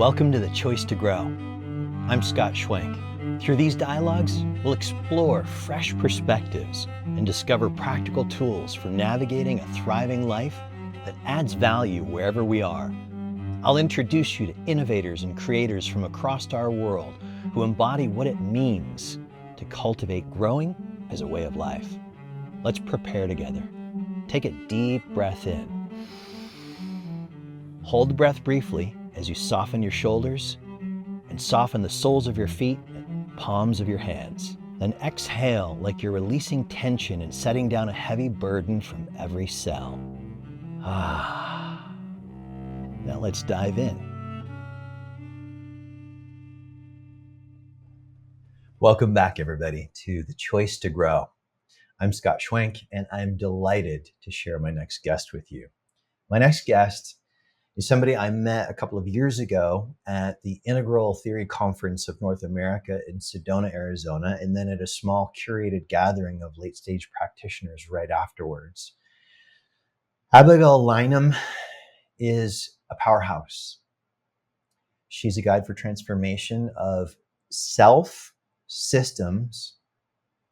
Welcome to The Choice to Grow. I'm Scott Schwenk. Through these dialogues, we'll explore fresh perspectives and discover practical tools for navigating a thriving life that adds value wherever we are. I'll introduce you to innovators and creators from across our world who embody what it means to cultivate growing as a way of life. Let's prepare together. Take a deep breath in. Hold the breath briefly as you soften your shoulders and soften the soles of your feet and palms of your hands. Then exhale like you're releasing tension and setting down a heavy burden from every cell. Now let's dive in. Welcome back, everybody, to The Choice to Grow. I'm Scott Schwenk, and I'm delighted to share my next guest with you. My next guest is somebody I met a couple of years ago at the Integral Theory Conference of North America in Sedona, Arizona, and then at a small curated gathering of late-stage practitioners right afterwards. Abigail Lynam is a powerhouse. She's a guide for transformation of self, systems,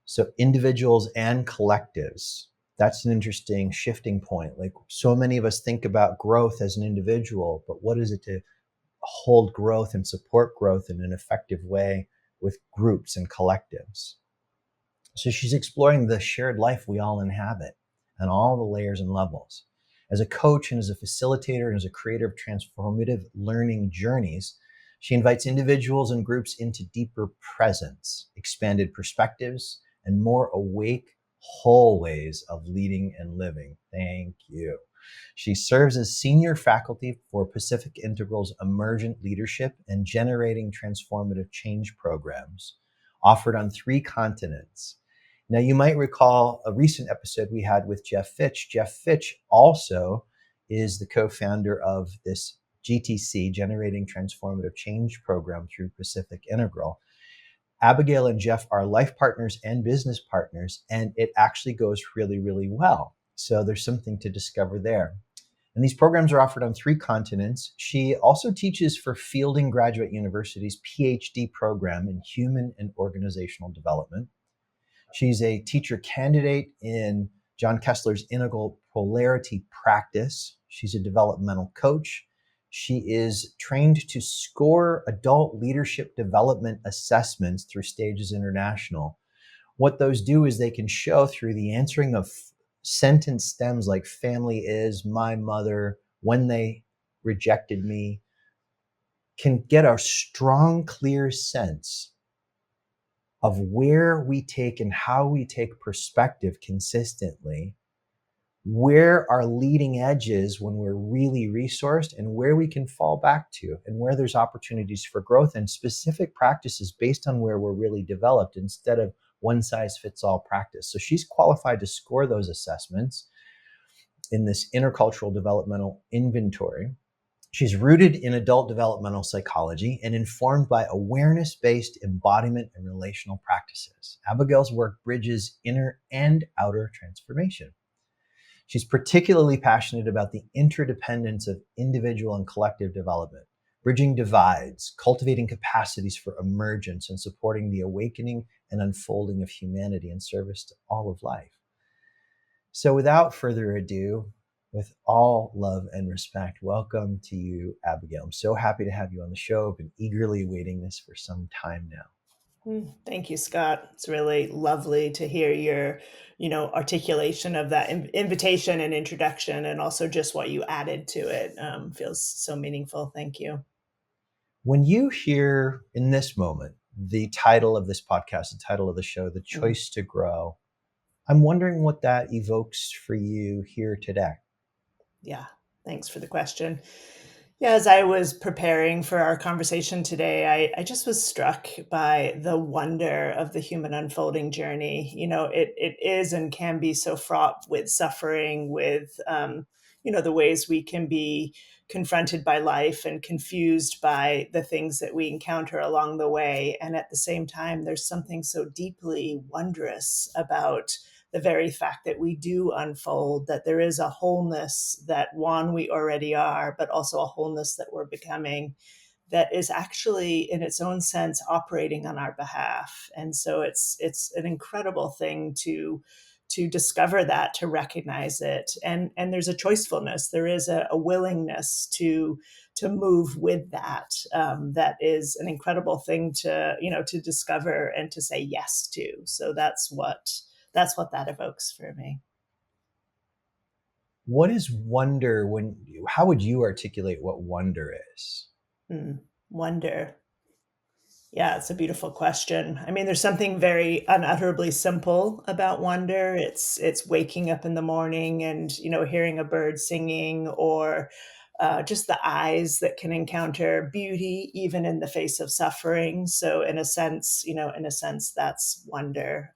so individuals and collectives. That's an interesting shifting point. Like, so many of us think about growth as an individual, but what is it to hold growth and support growth in an effective way with groups and collectives? So she's exploring the shared life we all inhabit and all the layers and levels. As a coach and as a facilitator and as a creator of transformative learning journeys, she invites individuals and groups into deeper presence, expanded perspectives, and more awake, whole ways of leading and living. Thank you. She serves as senior faculty for Pacific Integral's Emergent Leadership and Generating Transformative Change programs offered on 3 continents. Now, you might recall a recent episode we had with Jeff Fitch. Jeff Fitch also is the co-founder of this GTC, Generating Transformative Change program through Pacific Integral. Abigail and Jeff are life partners and business partners, and it actually goes really, really well. So there's something to discover there. And these programs are offered on 3 continents. She also teaches for Fielding Graduate University's PhD program in Human and Organizational Development. She's a teacher candidate in John Kessler's Integral Polarity Practice. She's a developmental coach. She is trained to score adult leadership development assessments through Stages International. What those do is they can show through the answering of sentence stems like family is, my mother, when they rejected me, can get a strong, clear sense of where we take and how we take perspective consistently, where our leading edge is when we're really resourced, and where we can fall back to, and where there's opportunities for growth and specific practices based on where we're really developed instead of one size fits all practice. So she's qualified to score those assessments in this intercultural developmental inventory. She's rooted in adult developmental psychology and informed by awareness-based embodiment and relational practices. Abigail's work bridges inner and outer transformation. She's particularly passionate about the interdependence of individual and collective development, bridging divides, cultivating capacities for emergence, and supporting the awakening and unfolding of humanity in service to all of life. So without further ado, with all love and respect, welcome to you, Abigail. I'm so happy to have you on the show. I've been eagerly awaiting this for some time now. Thank you, Scott. It's really lovely to hear your, articulation of that invitation and introduction, and also just what you added to it. Feels so meaningful. Thank you. When you hear in this moment the title of this podcast, the title of the show, The Choice to Grow, I'm wondering what that evokes for you here today. Yeah, thanks for the question. Yeah, as I was preparing for our conversation today, I just was struck by the wonder of the human unfolding journey. It is and can be so fraught with suffering, with, the ways we can be confronted by life and confused by the things that we encounter along the way. And at the same time, there's something so deeply wondrous about the very fact that we do unfold, that there is a wholeness that, one, we already are, but also a wholeness that we're becoming, that is actually in its own sense operating on our behalf. And so it's an incredible thing to discover that, to recognize it. And there's a choicefulness, there is a willingness to move with that. That is an incredible thing to discover and to say yes to. So that's what that evokes for me. What is wonder? How would you articulate what wonder is? Wonder. Yeah, it's a beautiful question. I mean, there's something very unutterably simple about wonder. It's waking up in the morning and hearing a bird singing, or just the eyes that can encounter beauty even in the face of suffering. So, in a sense, that's wonder.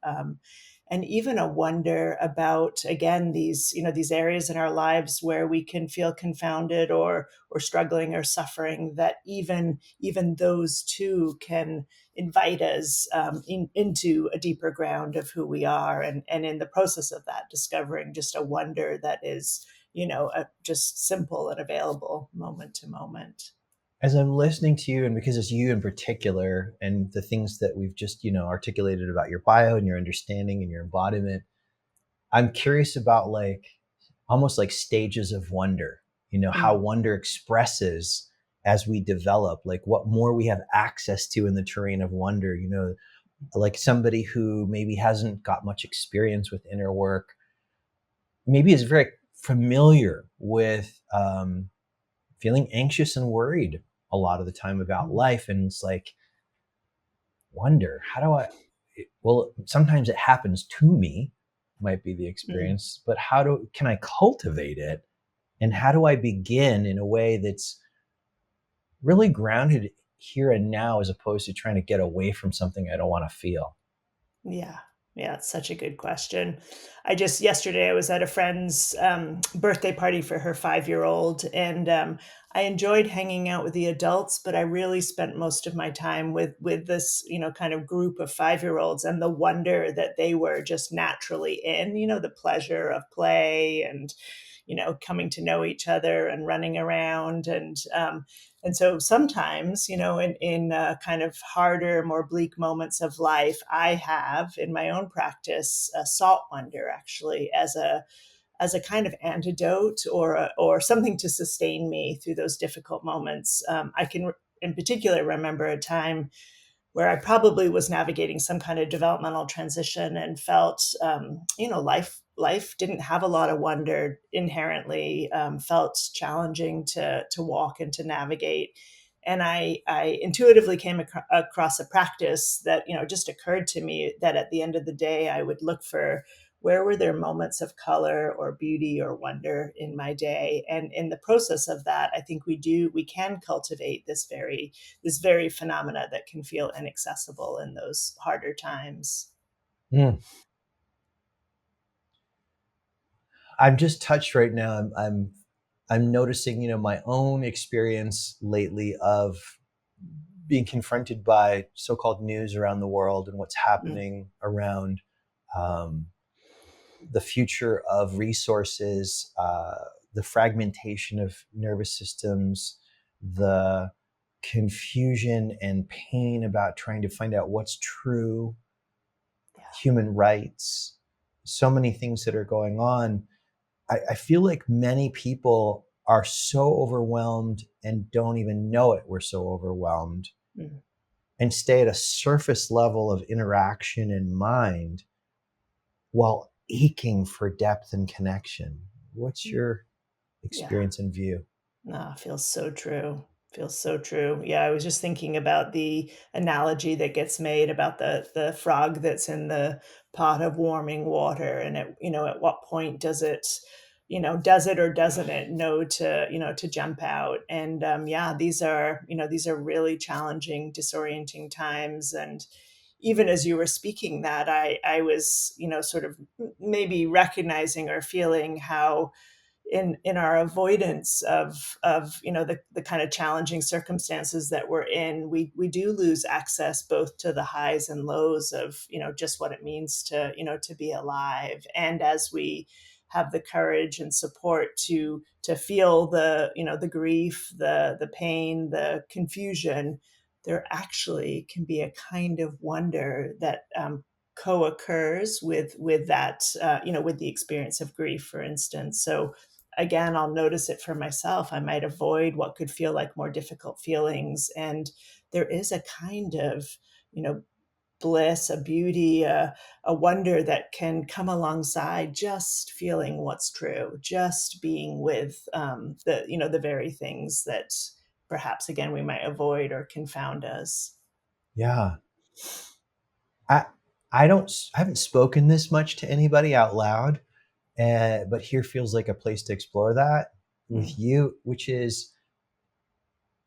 And even a wonder about, again, these areas in our lives where we can feel confounded or struggling or suffering, that even those two can invite us into a deeper ground of who we are, and in the process of that, discovering just a wonder that is just simple and available moment to moment. As I'm listening to you, and because it's you in particular, and the things that we've just articulated about your bio and your understanding and your embodiment, I'm curious about, like, almost like stages of wonder. How Mm, wonder expresses as we develop, like what more we have access to in the terrain of wonder. Like somebody who maybe hasn't got much experience with inner work, maybe is very familiar with feeling anxious and worried a lot of the time about mm, life, and it's like, wonder, how do I, well, sometimes it happens to me, might be the mm. experience, but can I cultivate it, and how do I begin in a way that's really grounded here and now, as opposed to trying to get away from something I don't want to feel? Yeah. Yeah, it's such a good question. Yesterday, I was at a friend's birthday party for her 5-year-old, and I enjoyed hanging out with the adults, but I really spent most of my time with this, kind of group of 5-year-olds, and the wonder that they were just naturally in, the pleasure of play, and coming to know each other and running around. And so sometimes, in kind of harder, more bleak moments of life, I have in my own practice a salt wonder, actually, as a kind of antidote, or something to sustain me through those difficult moments. I can, in particular, remember a time where I probably was navigating some kind of developmental transition and felt, life didn't have a lot of wonder inherently, felt challenging to walk and to navigate. And I intuitively came across a practice that just occurred to me, that at the end of the day, I would look for where were there moments of color or beauty or wonder in my day. And in the process of that, I think we can cultivate this very phenomena that can feel inaccessible in those harder times. Mm. I'm just touched right now. I'm noticing, my own experience lately of being confronted by so-called news around the world and what's Mm, happening around um, the future of resources, the fragmentation of nervous systems, the confusion and pain about trying to find out what's true, yeah. human rights, so many things that are going on. I feel like many people are so overwhelmed and don't even know it. We're so overwhelmed, Mm, and stay at a surface level of interaction and mind while aching for depth and connection. What's mm, your yeah. experience and view? Ah, feels so true. Feels so true. Yeah, I was just thinking about the analogy that gets made about the frog that's in the pot of warming water, and at what point does it or doesn't it know to jump out? And yeah, these are really challenging, disorienting times. And even as you were speaking that, I was sort of maybe recognizing or feeling how in our avoidance of the kind of challenging circumstances that we're in, we do lose access both to the highs and lows of just what it means to be alive. And as we have the courage and support to feel the, the grief, the pain, the confusion, there actually can be a kind of wonder that co-occurs with that, with the experience of grief, for instance. So again, I'll notice it for myself. I might avoid what could feel like more difficult feelings, and there is a kind of, bliss, a beauty, a wonder that can come alongside just feeling what's true, just being with the very things that perhaps again we might avoid or confound us. Yeah. I I haven't spoken this much to anybody out loud, but here feels like a place to explore that Mm, with you, which is,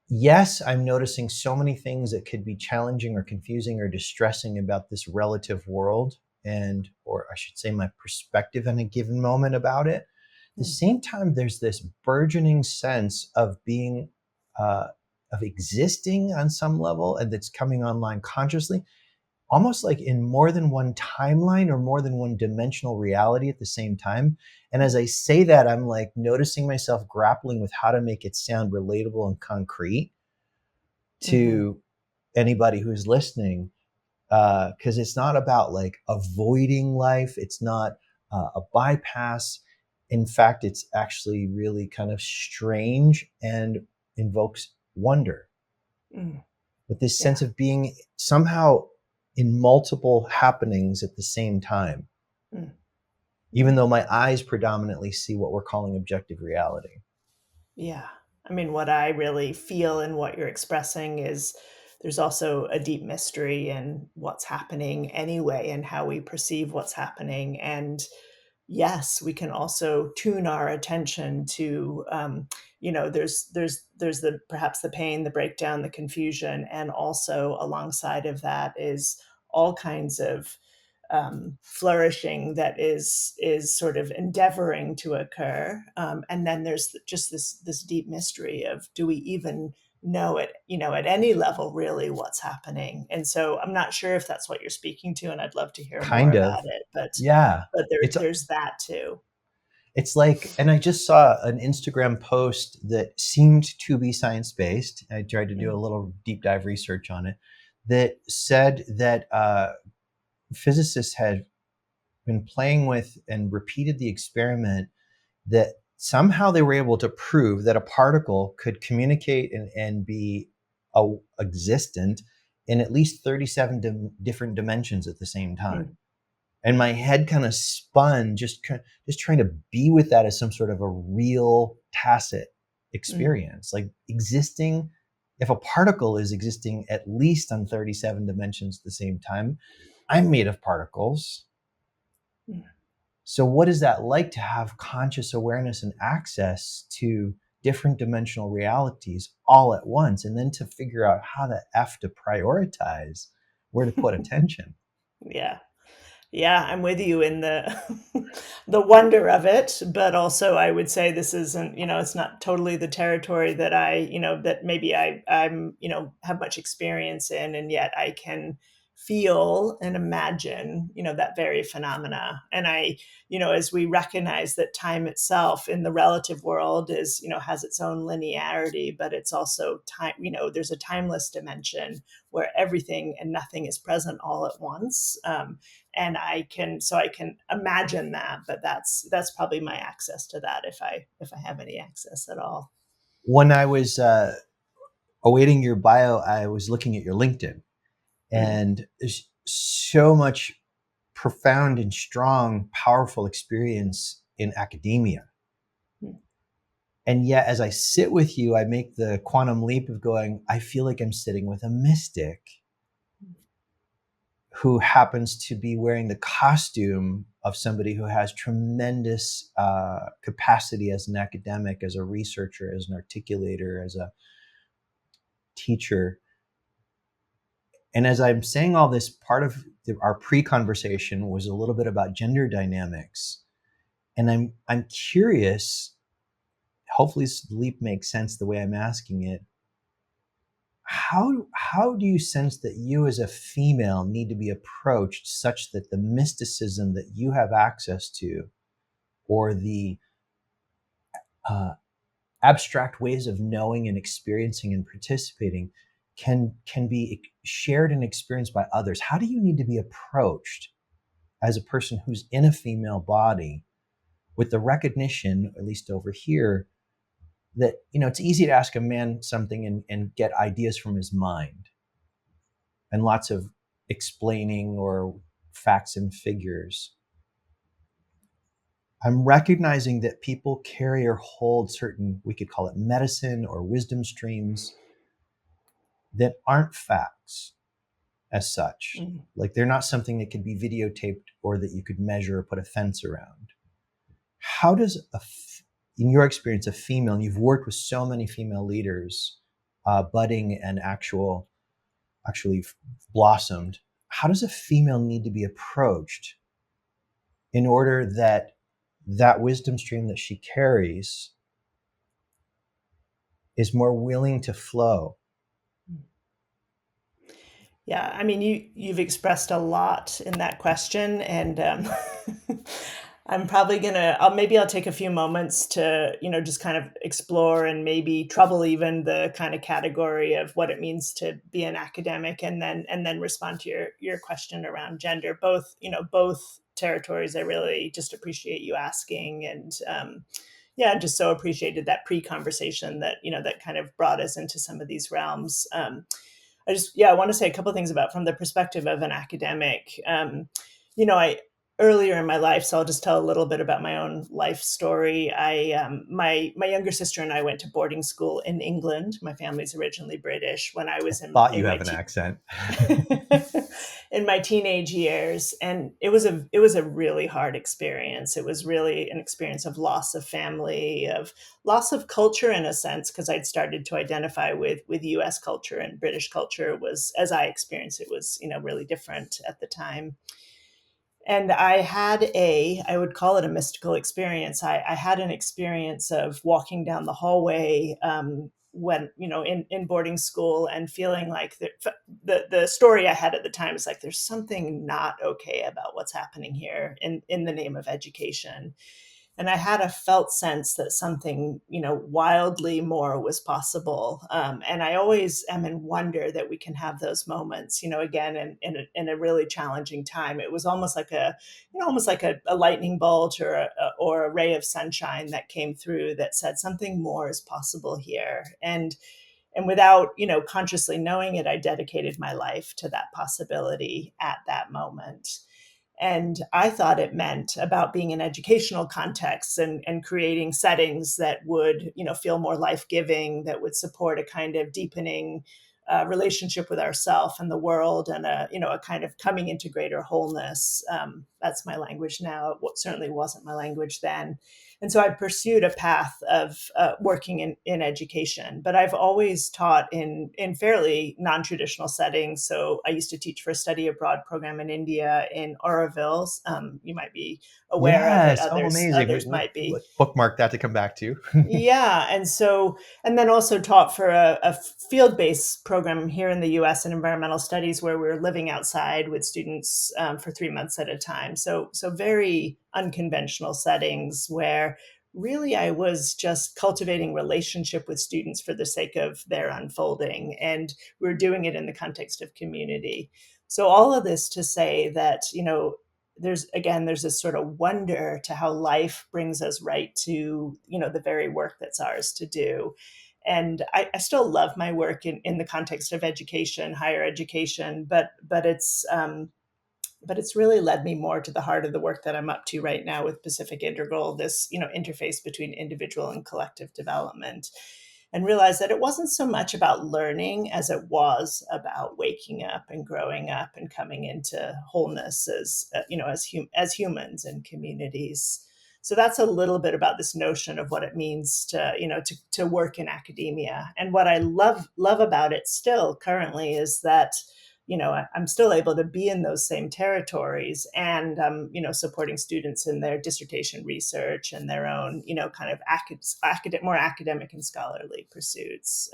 yes, I'm noticing so many things that could be challenging or confusing or distressing about this relative world, and, or I should say, my perspective in a given moment about it. At the mm, same time, there's this burgeoning sense of being, uh, of existing on some level, and that's coming online consciously, almost like in more than one timeline or more than one dimensional reality at the same time. And as I say that, I'm like noticing myself grappling with how to make it sound relatable and concrete mhm, to anybody who's listening. Because it's not about like avoiding life, it's not a bypass. In fact, it's actually really kind of strange and invokes wonder, mm, with this yeah. sense of being somehow in multiple happenings at the same time, Mm, even mm. though my eyes predominantly see what we're calling objective reality. Yeah. I mean, what I really feel in what you're expressing is there's also a deep mystery in what's happening anyway and how we perceive what's happening. And yes, we can also tune our attention to, there's the perhaps the pain, the breakdown, the confusion, and also alongside of that is all kinds of flourishing that is sort of endeavoring to occur. And then there's just this deep mystery of, do we even know it, at any level really what's happening? And so I'm not sure if that's what you're speaking to, and I'd love to hear more Kind of. about it. But Yeah. It's there's that too. it's like, and I just saw an Instagram post that seemed to be science based. I tried to do a Mm, little deep dive research on it, that said that physicists had been playing with and repeated the experiment, that somehow they were able to prove that a particle could communicate and be existent in at least 37 different dimensions at the same time. mm, And my head kind of spun, just trying to be with that as some sort of a real tacit mm, experience, like existing. If a particle is existing at least on 37 dimensions at the same time, I'm made of particles. mm. So, what is that like to have conscious awareness and access to different dimensional realities all at once, and then to figure out how the F to prioritize, where to put attention? Yeah. Yeah, I'm with you in the the wonder of it, but also I would say this isn't, it's not totally the territory that that maybe I'm, have much experience in, and yet I can feel and imagine, that very phenomena. And as we recognize that time itself in the relative world is, has its own linearity, but it's also time, there's a timeless dimension where everything and nothing is present all at once. And I can imagine that, but that's probably my access to that, if I have any access at all. When I was awaiting your bio, I was looking at your LinkedIn, Mm, and there's so much profound and strong, powerful experience in academia. mm, And yet, as I sit with you, I make the quantum leap of going, I feel like I'm sitting with a mystic who happens to be wearing the costume of somebody who has tremendous capacity as an academic, as a researcher, as an articulator, as a teacher. And as I'm saying all this, part of our pre-conversation was a little bit about gender dynamics. And I'm curious, hopefully this leap makes sense the way I'm asking it. How do you sense that you as a female need to be approached such that the mysticism that you have access to or the uh, abstract ways of knowing and experiencing and participating can be shared and experienced by others. How do you need to be approached as a person who's in a female body with the recognition, at least over here, that it's easy to ask a man something and get ideas from his mind and lots of explaining or facts and figures. I'm recognizing that people carry or hold certain, we could call it medicine or wisdom streams, that aren't facts as such. Mm. Like they're not something that could be videotaped or that you could measure or put a fence around. How does, in your experience, a female, and you've worked with so many female leaders, budding and actually blossomed, how does a female need to be approached in order that that wisdom stream that she carries is more willing to flow? Yeah, I mean, you've expressed a lot in that question, and I'm probably gonna. Maybe I'll take a few moments to just kind of explore and maybe trouble even the kind of category of what it means to be an academic, and then respond to your question around gender. Both territories. I really just appreciate you asking, and yeah, I just so appreciated that pre-conversation that kind of brought us into some of these realms. I want to say a couple of things about from the perspective of an academic. I earlier in my life, so I'll just tell a little bit about my own life story. My younger sister and I went to boarding school in England. My family's originally British. When I was Thought you have an accent. in my teenage years, and it was a really hard experience. It was really an experience of loss of family, of loss of culture in a sense, because I'd started to identify with US culture, and British culture was, as I experienced it, was really different at the time. And I would call it a mystical experience. I had an experience of walking down the hallway, when in boarding school, and feeling like the story I had at the time is like, there's something not okay about what's happening here in the name of education. And I had a felt sense that something wildly more was possible. And I always am in wonder that we can have those moments, again, in a really challenging time. It was almost like a lightning bolt, or a ray of sunshine that came through that said something more is possible here. And without consciously knowing it, I dedicated my life to that possibility at that moment. And I thought it meant about being in educational contexts, and creating settings that would feel more life-giving, that would support a kind of deepening relationship with ourself and the world, and a kind of coming into greater wholeness. That's my language now. It certainly wasn't my language then. And so I pursued a path of working in education, but I've always taught in fairly non-traditional settings. So I used to teach for a study abroad program in India, in Auroville. You might be aware of it. Yes. Oh, Others amazing. others might be. Let's bookmark that to come back to. Yeah, and then also taught for a field-based program here in the U.S. in environmental studies, where we were living outside with students for 3 months at a time. So very unconventional settings, where really I was just cultivating relationship with students for the sake of their unfolding, and we were doing it in the context of community. So all of this to say that there's this sort of wonder to how life brings us right to the very work that's ours to do. And I still love my work in the context of education, higher education, but it's really led me more to the heart of the work that I'm up to right now with Pacific Integral, this interface between individual and collective development. And realize that it wasn't so much about learning as it was about waking up and growing up and coming into wholeness as humans and communities. So that's a little bit about this notion of what it means to work in academia. And what I love about it still currently is that I'm still able to be in those same territories, and supporting students in their dissertation research and their own kind of more academic and scholarly pursuits.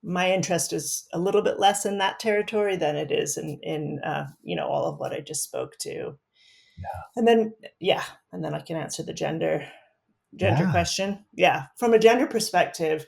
My interest is a little bit less in that territory than it is in all of what I just spoke to. And then, yeah, and then I can answer the gender Yeah. question. Yeah, from a gender perspective,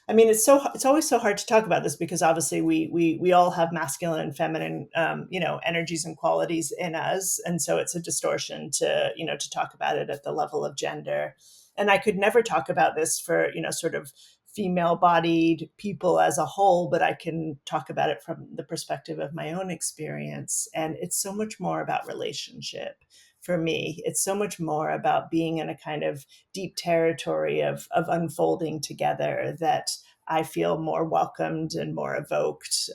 I mean, it's always so hard to talk about this because obviously we all have masculine and feminine energies and qualities in us, and so it's a distortion to talk about it at the level of gender. And I could never talk about this for sort of female bodied people as a whole, but I can talk about it from the perspective of my own experience. And it's so much more about relationship for me. It's so much more about being in a kind of deep territory of unfolding together that I feel more welcomed and more evoked,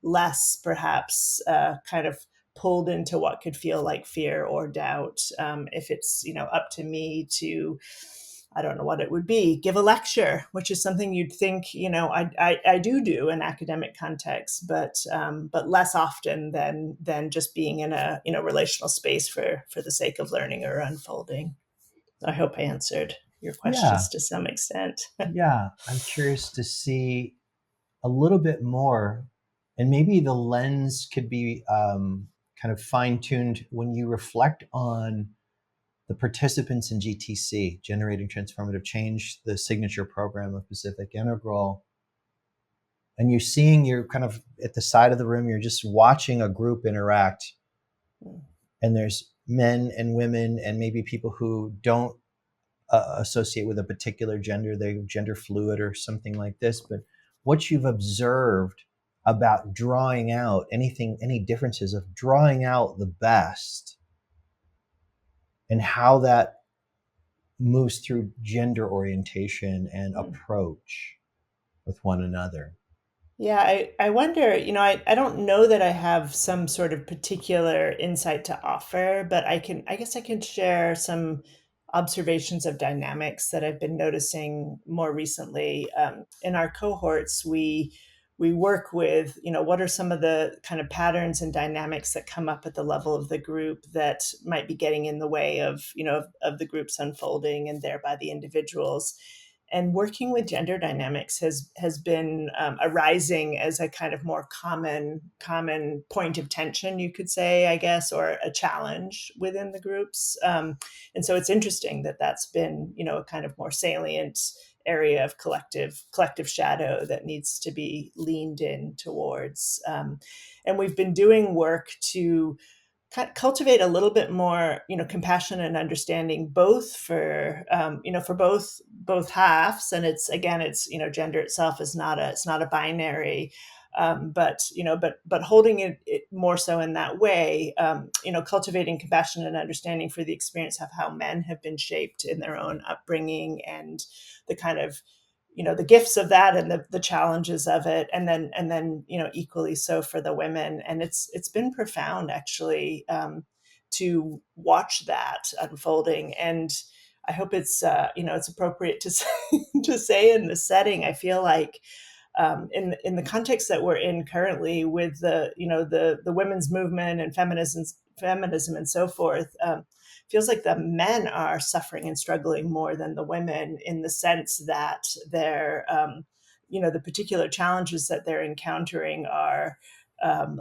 less perhaps kind of pulled into what could feel like fear or doubt. If it's up to me to, I don't know what it would be, give a lecture, which is something you'd think I do in academic contexts, but less often than just being in a relational space for the sake of learning or unfolding. I hope I answered your Yeah. questions to some extent. Yeah. I'm curious to see a little bit more, and maybe the lens could be kind of fine tuned when you reflect on the participants in GTC, Generating Transformative Change, the signature program of Pacific Integral. And you're kind of at the side of the room, you're just watching a group interact. And there's men and women, and maybe people who don't associate with a particular gender, they're gender fluid or something like this. But what you've observed about drawing out any differences of drawing out the best, and how that moves through gender orientation and approach with one another. Yeah, I wonder, I don't know that I have some sort of particular insight to offer, but I guess I can share some observations of dynamics that I've been noticing more recently. In our cohorts, we work with, what are some of the kind of patterns and dynamics that come up at the level of the group that might be getting in the way of the group's unfolding and thereby the individuals. And working with gender dynamics has been arising as a kind of more common point of tension, you could say, I guess, or a challenge within the groups. And so it's interesting that that's been a kind of more salient area of collective shadow that needs to be leaned in towards. And we've been doing work to cultivate a little bit more compassion and understanding, both for for both halves. And it's gender itself is not a binary, but holding it more so in that way, cultivating compassion and understanding for the experience of how men have been shaped in their own upbringing, and the kind of the gifts of that and the challenges of it, and then equally so for the women. And it's been profound, actually, to watch that unfolding. And I hope it's appropriate to say, to say in the setting. I feel like, in the context that we're in currently, with the women's movement and feminism and so forth, feels like the men are suffering and struggling more than the women, in the sense that they're the particular challenges that they're encountering are, um,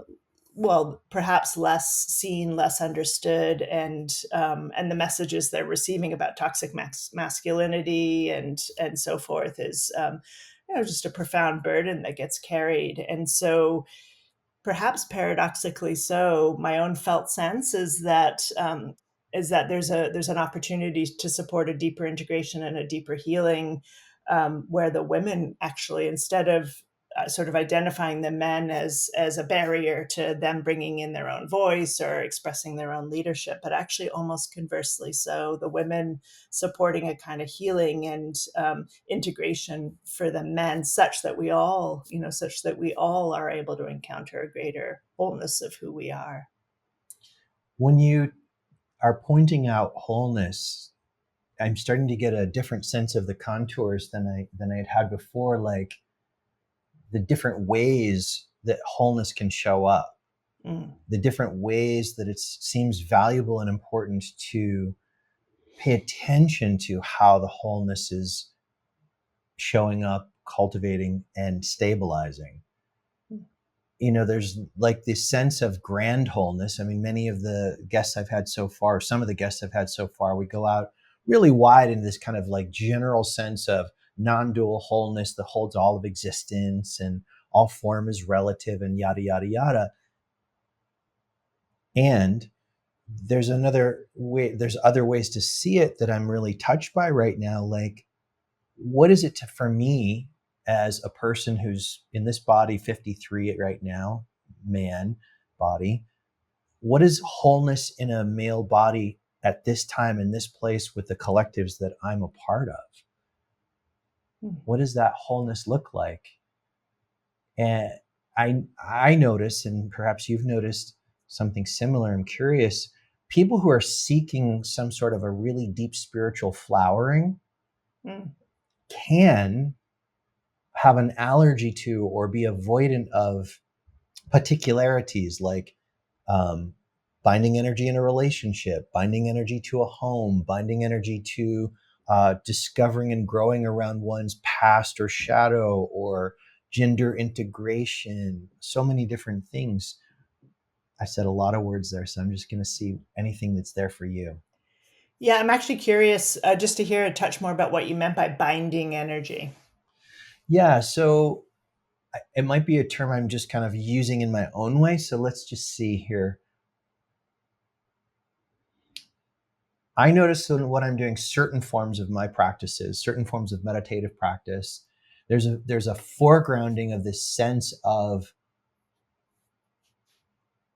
well, perhaps less seen, less understood, and the messages they're receiving about toxic masculinity and so forth is, just a profound burden that gets carried. And so, perhaps paradoxically so, my own felt sense is that there's an opportunity to support a deeper integration and a deeper healing, where the women actually, instead of sort of identifying the men as a barrier to them bringing in their own voice or expressing their own leadership, but actually almost conversely so, the women supporting a kind of healing and integration for the men, such that we all are able to encounter a greater wholeness of who we are. When you are pointing out wholeness, I'm starting to get a different sense of the contours than I'd had before, like the different ways that wholeness can show up, the different ways that it seems valuable and important to pay attention to how the wholeness is showing up, cultivating, and stabilizing. there's like this sense of grand wholeness. I mean, many of the guests I've had so far, some of the guests I've had so far, we go out really wide into this kind of like general sense of non-dual wholeness that holds all of existence and all form is relative and yada, yada, yada. And there's other ways to see it that I'm really touched by right now. Like, what is it for me as a person who's in this body, 53 right now, man body? What is wholeness in a male body at this time in this place with the collectives that I'm a part of? What does that wholeness look like? And I notice, and perhaps you've noticed something similar. I'm curious. People who are seeking some sort of a really deep spiritual flowering Mm. can have an allergy to or be avoidant of particularities like um, binding energy in a relationship, binding energy to a home, binding energy to discovering and growing around one's past or shadow or gender integration, so many different things. I said a lot of words there, so I'm just going to see anything that's there for you. Yeah, I'm actually curious just to hear a touch more about what you meant by binding energy. Yeah, so it might be a term I'm just kind of using in my own way. So let's just see here. I notice that when I'm doing certain forms of my practices, certain forms of meditative practice, there's a foregrounding of this sense of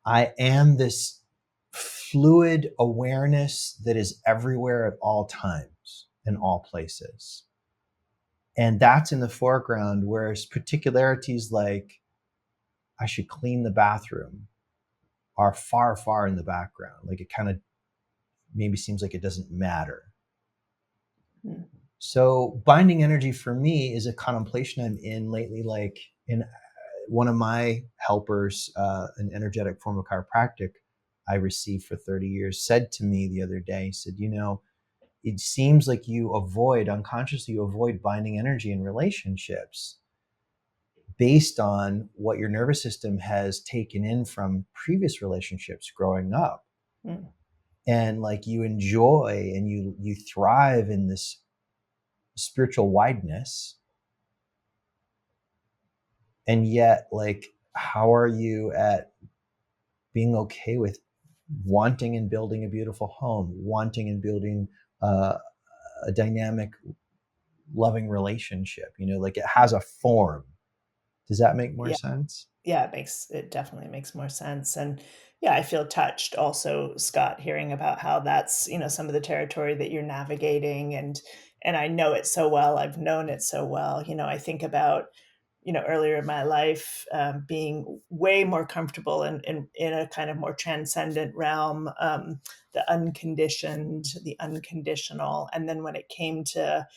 I am this fluid awareness that is everywhere at all times in all places. And that's in the foreground, whereas particularities like I should clean the bathroom are far, far in the background. Like it kind of maybe seems like it doesn't matter. Mm. So binding energy for me is a contemplation I'm in lately. Like in one of my helpers, an energetic form of chiropractic I received for 30 years, said to me the other day, he said, it seems like you unconsciously you avoid binding energy in relationships based on what your nervous system has taken in from previous relationships growing up. Mm. And like you enjoy and you thrive in this spiritual wideness, and yet like how are you at being okay with wanting and building a beautiful home, wanting and building uh, a dynamic loving relationship, like it has a form. Does that make more Yeah. sense? Yeah, it definitely makes more sense. And yeah, I feel touched also, Scott, hearing about how that's, some of the territory that you're navigating, and I know it so well. I've known it so well. I think about, earlier in my life, being way more comfortable in a kind of more transcendent realm, the unconditioned, the unconditional. And then when it came to,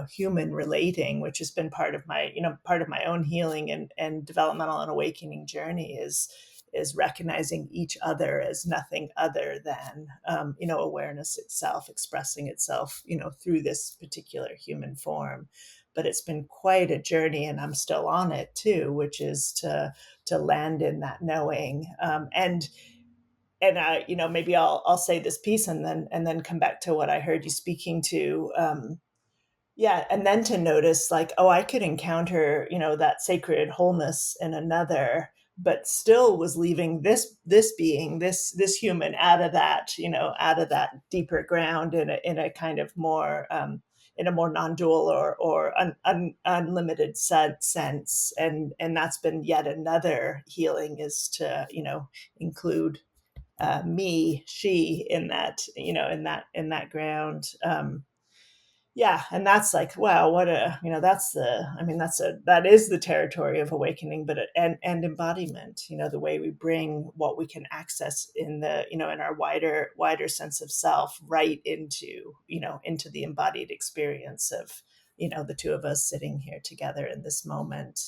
human relating, which has been part of my own healing and developmental and awakening journey, is recognizing each other as nothing other than awareness itself expressing itself through this particular human form. But it's been quite a journey, and I'm still on it too, which is to land in that knowing. And I, maybe I'll say this piece and then come back to what I heard you speaking to. Yeah, and then to notice like, oh, I could encounter, that sacred wholeness in another, but still was leaving this being, this human out of that, out of that deeper ground in a kind of more in a more non-dual or unlimited sense. And that's been yet another healing, is to, include me, she in that, in that ground. Yeah, and that's like, wow, what a, that is the territory of awakening, but and embodiment, the way we bring what we can access in the, in our wider sense of self right into, into the embodied experience of, the two of us sitting here together in this moment.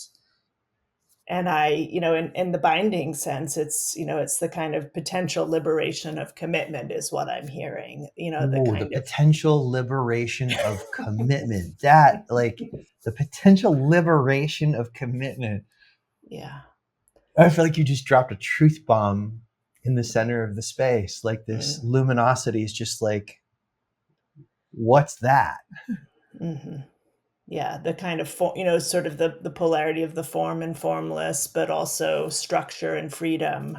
And I, in the binding sense, it's, it's the kind of potential liberation of commitment is what I'm hearing, the Whoa, the kind of. potential liberation of commitment. That like the potential liberation of commitment. Yeah. I feel like you just dropped a truth bomb in the center of the space. Like this Mm, luminosity is just like, what's that? mhm. Yeah, the kind of sort of the polarity of the form and formless, but also structure and freedom,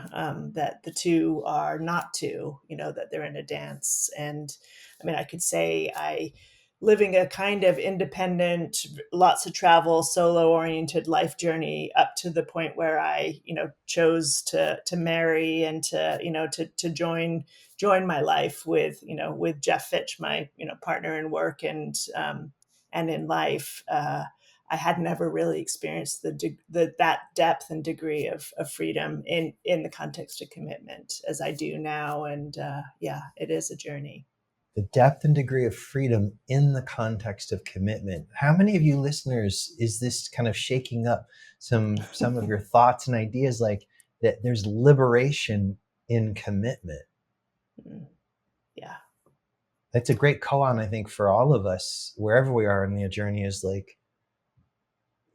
that the two are not two, that they're in a dance. And I mean, I could say I living a kind of independent, lots of travel, solo oriented life journey up to the point where I, chose to marry and to join my life with, with Jeff Fitch, my, partner in work and in life. I had never really experienced that depth and degree of freedom in the context of commitment as I do now. And yeah, it is a journey. The depth and degree of freedom in the context of commitment. How many of you listeners is this kind of shaking up some of your thoughts and ideas, like that there's liberation in commitment? Mm, yeah, That's a great koan, I think, for all of us, wherever we are in the journey, is like,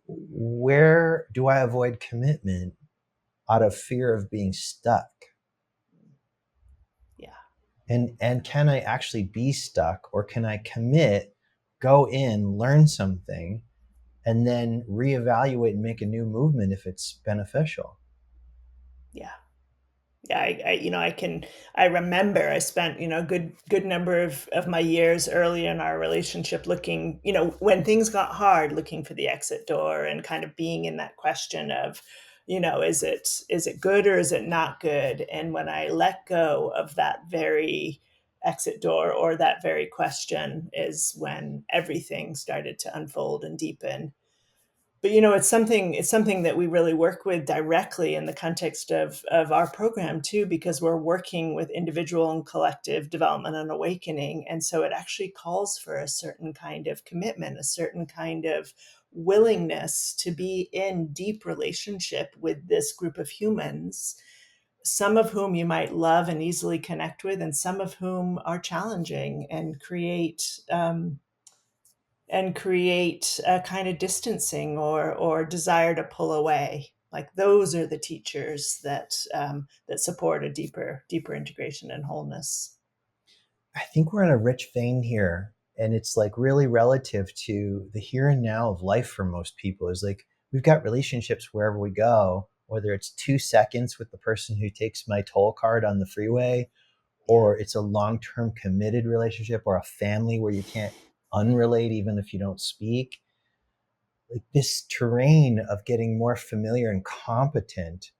where do I avoid commitment out of fear of being stuck? yeah, And can I actually be stuck, or can I commit, go in, learn something, and then reevaluate and make a new movement if it's beneficial? yeah. Yeah, I remember I spent, good number of my years early in our relationship looking, when things got hard, looking for the exit door and kind of being in that question of, is it good or is it not good? And when I let go of that very exit door or that very question is when everything started to unfold and deepen. But it's something that we really work with directly in the context of our program too, because we're working with individual and collective development and awakening. And so it actually calls for a certain kind of commitment, a certain kind of willingness to be in deep relationship with this group of humans, some of whom you might love and easily connect with, and some of whom are challenging and create a kind of distancing or desire to pull away. Like those are the teachers that support a deeper integration and wholeness. I think we're in a rich vein here, and it's like really relative to the here and now of life for most people. Is like, we've got relationships wherever we go, whether it's 2 seconds with the person who takes my toll card on the freeway, Yeah, or it's a long-term committed relationship, or a family where you can't unrelate even if you don't speak. Like this terrain of getting more familiar and competent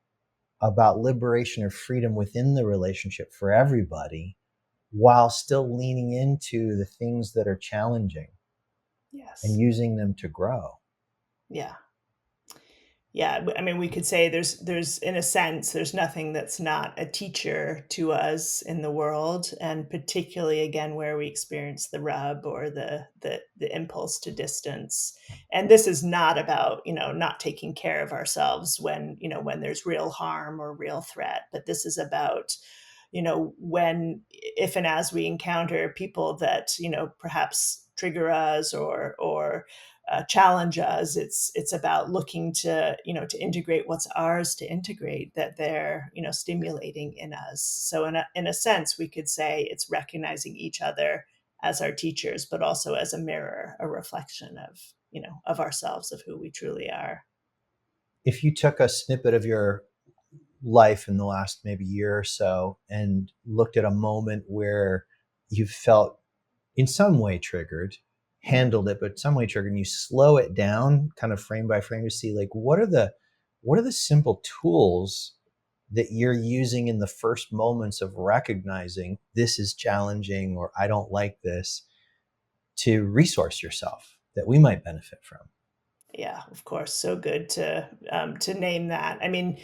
about liberation or freedom within the relationship for everybody, while still leaning into the things that are challenging and yes, using them to grow. yeah. Yeah, I mean, we could say there's in a sense there's nothing that's not a teacher to us in the world, and particularly again where we experience the rub or the impulse to distance. And this is not about not taking care of ourselves when there's real harm or real threat, but this is about when if and as we encounter people that perhaps trigger us or challenge us. It's about looking to integrate what's ours to integrate that they're stimulating in us. So in a sense, we could say it's recognizing each other as our teachers, but also as a mirror, a reflection of ourselves, of who we truly are. If you took a snippet of your life in the last maybe year or so and looked at a moment where you felt in some way triggered, Mm, handled it, but some way triggered, and you slow it down kind of frame by frame to see, like, what are the simple tools that you're using in the first moments of recognizing this is challenging or I don't like this, to resource yourself that we might benefit from. yeah, of course, so good to name that. I mean,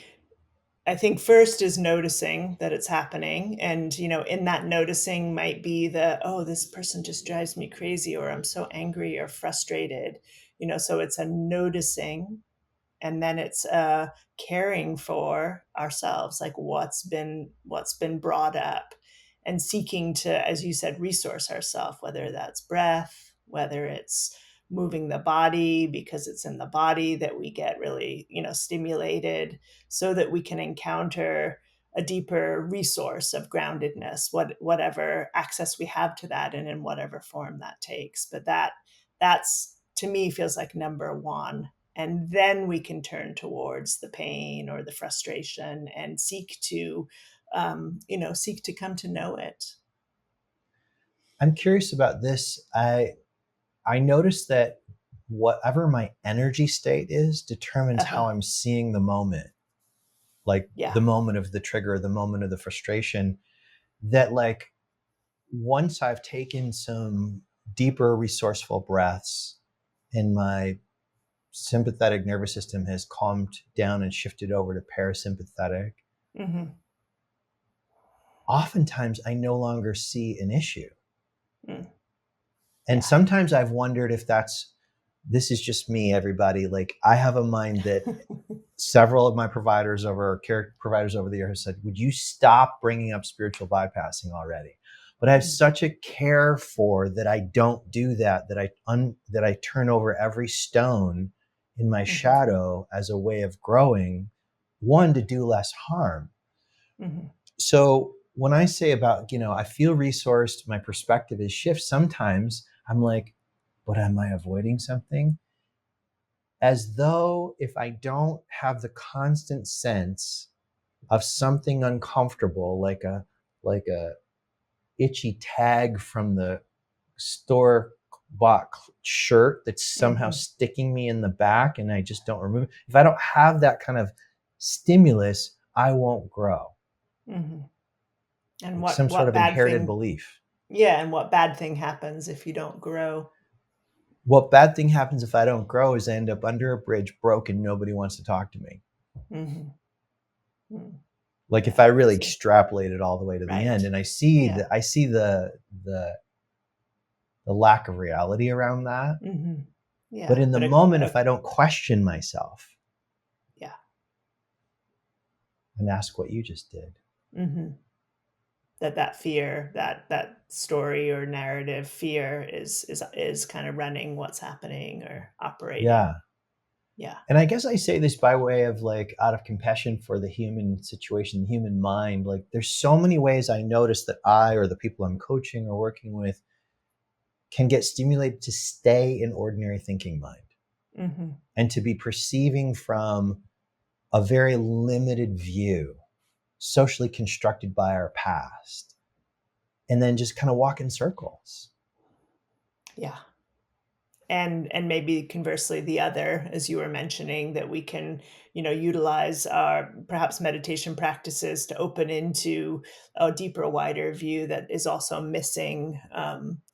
I think first is noticing that it's happening. And, in that noticing might be oh, this person just drives me crazy, or I'm so angry or frustrated. So it's a noticing, and then it's caring for ourselves, like what's been brought up, and seeking to, as you said, resource ourselves, whether that's breath, whether it's moving the body, because it's in the body that we get really, stimulated, so that we can encounter a deeper resource of groundedness, whatever access we have to that, and in whatever form that takes. But that's, to me, feels like number one. And then we can turn towards the pain or the frustration and seek to come to know it. I'm curious about this. I noticed that whatever my energy state is determines Uh-huh. how I'm seeing the moment. Like Yeah. the moment of the trigger, the moment of the frustration. That like once I've taken some deeper resourceful breaths and my sympathetic nervous system has calmed down and shifted over to parasympathetic, Mm-hmm. oftentimes I no longer see an issue. Mm. And Yeah. sometimes I've wondered if this is just me, everybody. Like I have a mind that several of my care providers over the year have said, would you stop bringing up spiritual bypassing already? But I have Mm. such a care for that I don't do that, that I turn over every stone in my Mm-hmm. shadow as a way of growing, one, to do less harm. Mm-hmm. So when I say about, I feel resourced, my perspective is shift, sometimes I'm like, but am I avoiding something? As though if I don't have the constant sense of something uncomfortable, like a itchy tag from the store bought shirt that's somehow Mm-hmm. sticking me in the back and I just don't remove it. If I don't have that kind of stimulus, I won't grow. Mm-hmm. And Like what some sort what of bad inherited thing belief. yeah, and what bad thing happens if you don't grow? What bad thing happens if I don't grow is I end up under a bridge broke and nobody wants to talk to me. Mm-hmm. Mm. Like if Yeah. I really So, extrapolate it all the way to the right. end and I see Yeah. the lack of reality around that. Mm-hmm. But Yeah. in the But moment, if I don't question myself yeah. and ask what you just did. Mm-hmm. That fear, that story or narrative fear is kind of running what's happening or operating. Yeah. Yeah. And I guess I say this by way of like out of compassion for the human situation, the human mind. Like there's so many ways I notice that I or the people I'm coaching or working with can get stimulated to stay in ordinary thinking mind Mm-hmm. and to be perceiving from a very limited view, socially constructed by our past, and then just kind of walk in circles. Yeah. And maybe conversely the other, as you were mentioning, that we can, utilize our perhaps meditation practices to open into a deeper, wider view that is also missing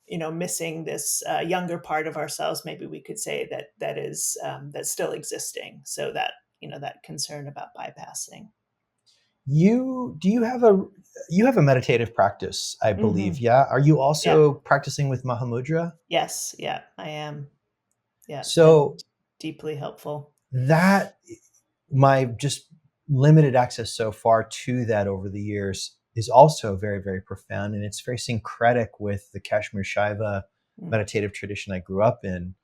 this younger part of ourselves. Maybe we could say that's still existing, so that, that concern about bypassing. You have a meditative practice, I believe. Hmm. Yeah. Are you Yeah. also practicing with Mahamudra? Yes. Yeah, I am. Yeah, it's been So deeply helpful. that my just limited access so far to that over the years is also very, very profound. And it's very syncretic with the Kashmir Shaiva Mm. meditative tradition I grew up in.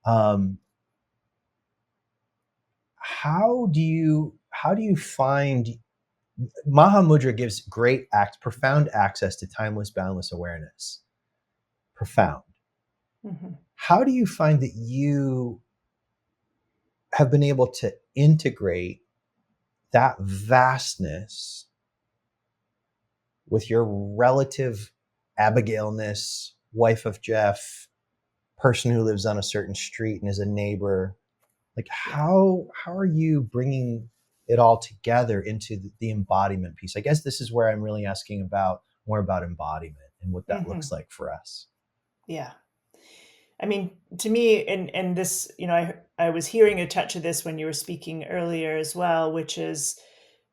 Um, how do you find Mahamudra gives profound access to timeless, boundless awareness. Profound. Mhm. How do you find that you have been able to integrate that vastness with your relative Abigailness, wife of Jeff, person who lives on a certain street and is a neighbor? Like Yeah. how are you bringing it all together into the embodiment piece? I guess this is where I'm really asking about more about embodiment and what that looks Mhm. like for us. Yeah. I mean, to me, and this, I was hearing a touch of this when you were speaking earlier as well, which is,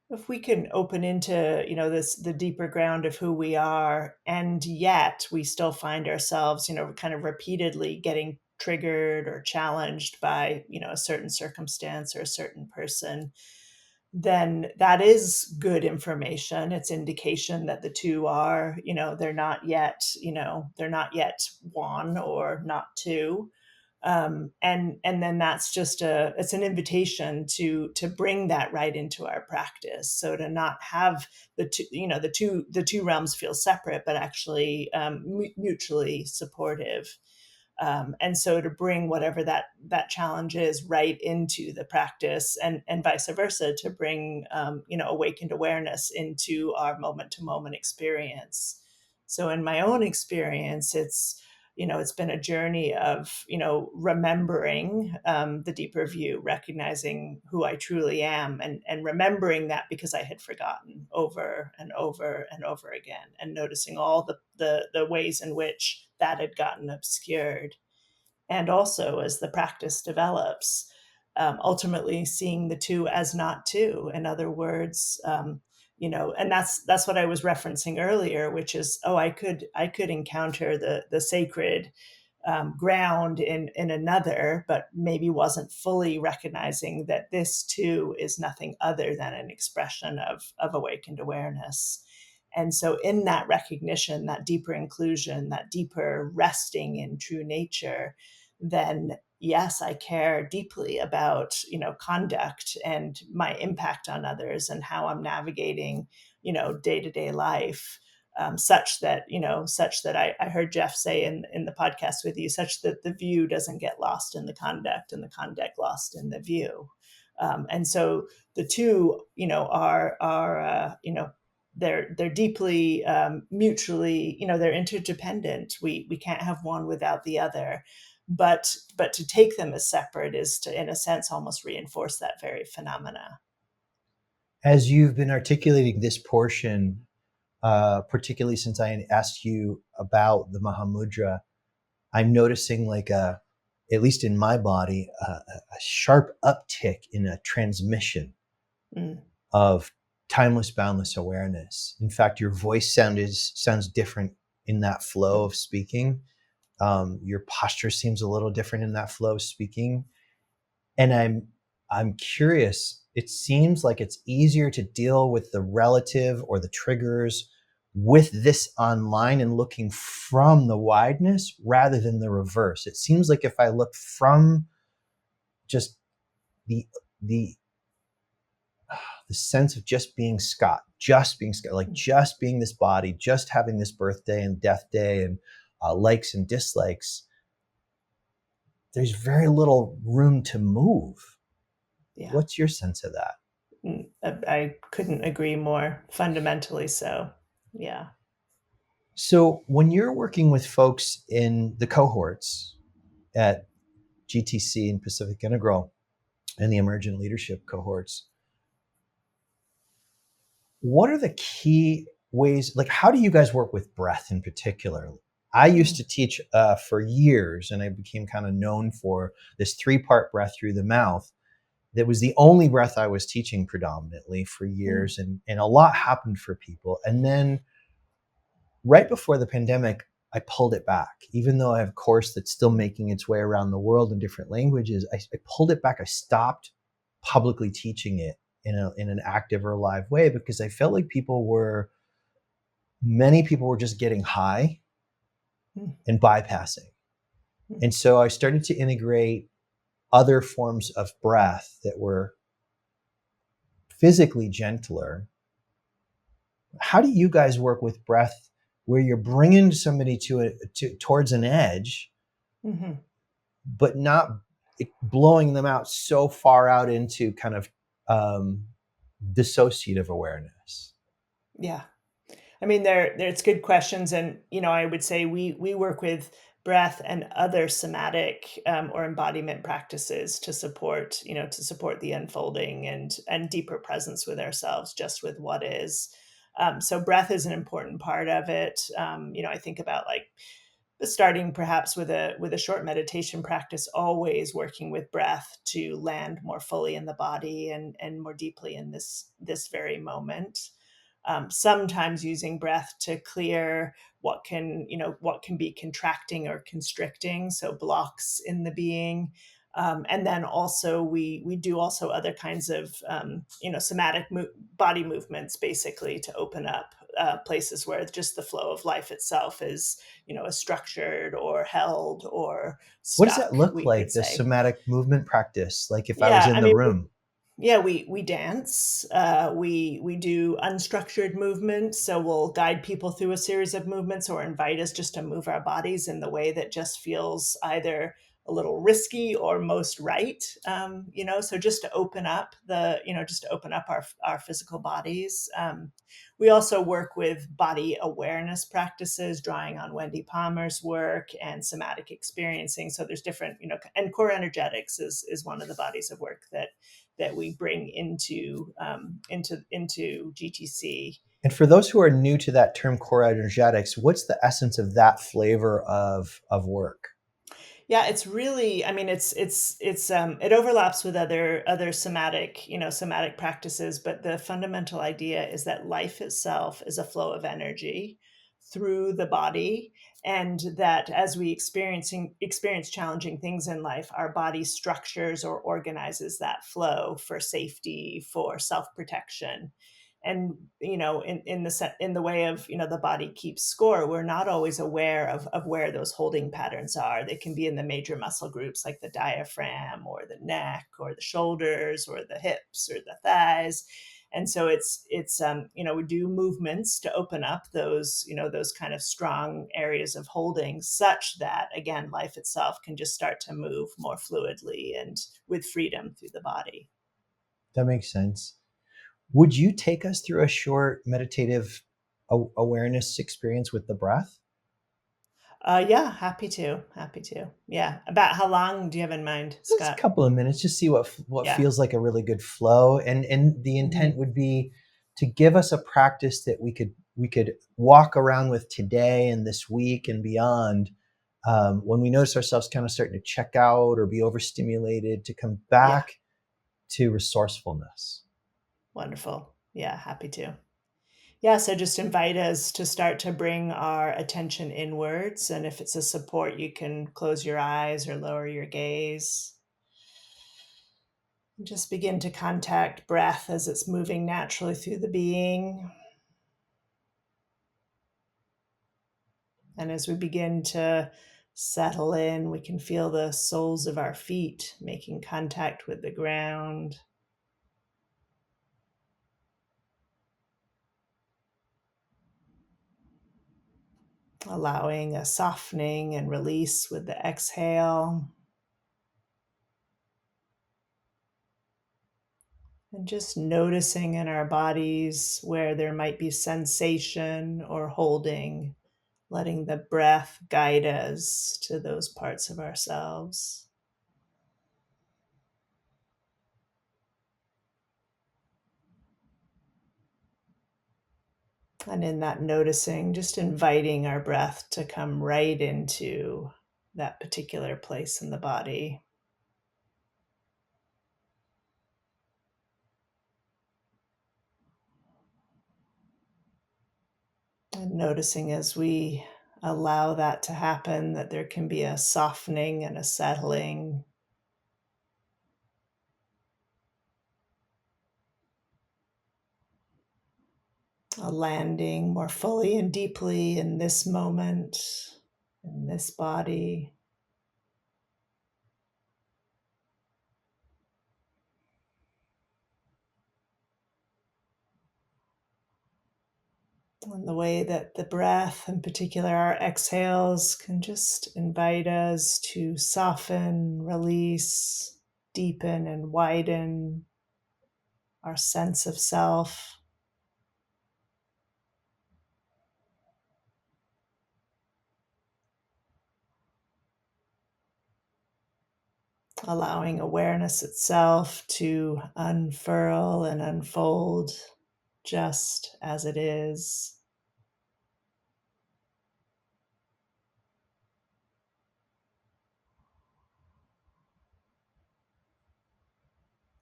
if we can open into, the deeper ground of who we are, and yet we still find ourselves, kind of repeatedly getting triggered or challenged by, a certain circumstance or a certain person, then that is good information. It's indication that the two are, they're not yet one or not two. And then that's just it's an invitation to bring that right into our practice. So to not have the two realms feel separate, but actually mutually supportive. And so to bring whatever that challenge is right into the practice, and vice versa, to bring awakened awareness into our moment to moment experience. So in my own experience, it's been a journey of remembering the deeper view, recognizing who I truly am, and remembering that because I had forgotten over and over and over again, and noticing all the ways in which that had gotten obscured. And also, as the practice develops, ultimately seeing the two as not two. In other words, and that's what I was referencing earlier, which is, I could encounter the sacred ground in another, but maybe wasn't fully recognizing that this too is nothing other than an expression of awakened awareness. And so, in that recognition, that deeper inclusion, that deeper resting in true nature, then yes, I care deeply about conduct and my impact on others, and how I'm navigating day to day life, such that I heard Jeff say in the podcast with you, such that the view doesn't get lost in the conduct, and the conduct lost in the view. And so the two, are they're deeply mutually, they're interdependent. We can't have one without the other. But to take them as separate is to, in a sense, almost reinforce that very phenomena. As you've been articulating this portion, particularly since I asked you about the Mahamudra, I'm noticing at least in my body, a sharp uptick in a transmission Mm, of timeless, boundless awareness. In fact, your voice sounds different in that flow mm, of speaking. Your posture seems a little different in that flow of speaking. And I'm curious. It seems like it's easier to deal with the relative or the triggers with this online and looking from the wideness rather than the reverse. It seems like if I look from just the the the sense of just being Scott, like mm. just being this body, just having this birthday and death day and likes and dislikes, there's very little room to move. Yeah. What's your sense of that? I couldn't agree more. Fundamentally so. Yeah. So when you're working with folks in the cohorts at GTC and Pacific Integral and the Emergent leadership cohorts, what are the key ways, like how do you guys work with breath in particular? I used Mm, to teach for years, and I became kind of known for this 3-part breath through the mouth. That was the only breath I was teaching predominantly for mm, years, and a lot happened for people. And then right before the pandemic, I pulled it back. Even though I have a course that's still making its way around the world in different languages, I pulled it back. I stopped publicly teaching it in an active or live way because I felt like many people were just getting high mm, and bypassing. mm, And so I started to integrate other forms of breath that were physically gentler. How do you guys work with breath where you're bringing somebody towards an edge, mhm. but not blowing them out so far out into kind of um, dissociative awareness? Yeah. I mean, there's good questions, and I would say we work with breath and other somatic or embodiment practices to support the unfolding and deeper presence with ourselves, just with what is. So breath is an important part of it. I think about like starting perhaps with a short meditation practice, always working with breath to land more fully in the body and more deeply in this very moment. Sometimes using breath to clear what can be contracting or constricting, so blocks in the being. And then also we do also other kinds of somatic body movements, basically to open up places where just the flow of life itself is structured or held or What does that stuck, look we could like, the say. somatic movement practice? Like if I was Yeah, in I the mean, room. yeah, we dance. We do unstructured movements, so we'll guide people through a series of movements or invite us just to move our bodies in the way that just feels either a little risky or most right. So just to open up just to open up our physical bodies. We also work with body awareness practices, drawing on Wendy Palmer's work and somatic experiencing. So there's different, and core energetics is one of the bodies of work that we bring into GTC. And for those who are new to that term, core energetics, what's the essence of that flavor of work? Yeah, it's really, I mean, it overlaps with other somatic practices, but the fundamental idea is that life itself is a flow of energy through the body, and that as we experience challenging things in life, our body structures or organizes that flow for safety, for self-protection. And in the way of the body keeps score, we're not always aware of where those holding patterns are. They can be in the major muscle groups like the diaphragm or the neck or the shoulders or the hips or the thighs. And so it's we do movements to open up those kind of strong areas of holding, such that again life itself can just start to move more fluidly and with freedom through the body. That makes sense. Would you take us through a short meditative awareness experience with the breath? Yeah, happy to. Yeah, about how long do you have in mind, Just a Scott? couple of minutes, just see what Yeah. feels like a really good flow, and the intent Mhm. would be to give us a practice that we could walk around with today and this week and beyond. When we notice ourselves kind of starting to check out or be overstimulated, to come Yeah. back to resourcefulness. Wonderful. Yeah, happy to. Yeah, so just invite us to start to bring our attention inwards. And if it's a support, you can close your eyes or lower your gaze. Just begin to contact breath as it's moving naturally through the being. And as we begin to settle in, we can feel the soles of our feet making contact with the ground. Allowing a softening and release with the exhale. And just noticing in our bodies where there might be sensation or holding, letting the breath guide us to those parts of ourselves. And in that noticing, just inviting our breath to come right into that particular place in the body. And noticing as we allow that to happen, that there can be a softening and a settling, a landing more fully and deeply in this moment, in this body. And the way that the breath, in particular our exhales, can just invite us to soften, release, deepen, and widen our sense of self, allowing awareness itself to unfurl and unfold just as it is.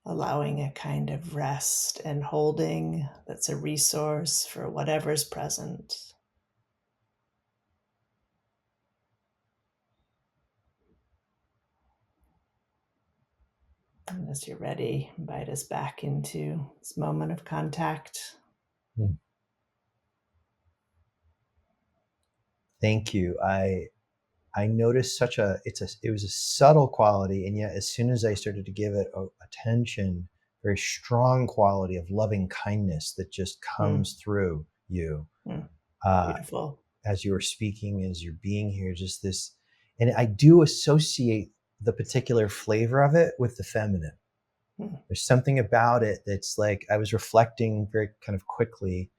Allowing a kind of rest and holding that's a resource for whatever's present. And as you're ready, invite us back into this moment of contact. Hmm. Thank you. I noticed it was a subtle quality, and yet as soon as I started to give it attention, very strong quality of loving kindness that just Mm, comes through you mm, uh, beautiful. as you were speaking, as you're being here. Just this, and I do associate the particular flavor of it with the feminine. Mm, There's something about it that's like I was reflecting very kind of quickly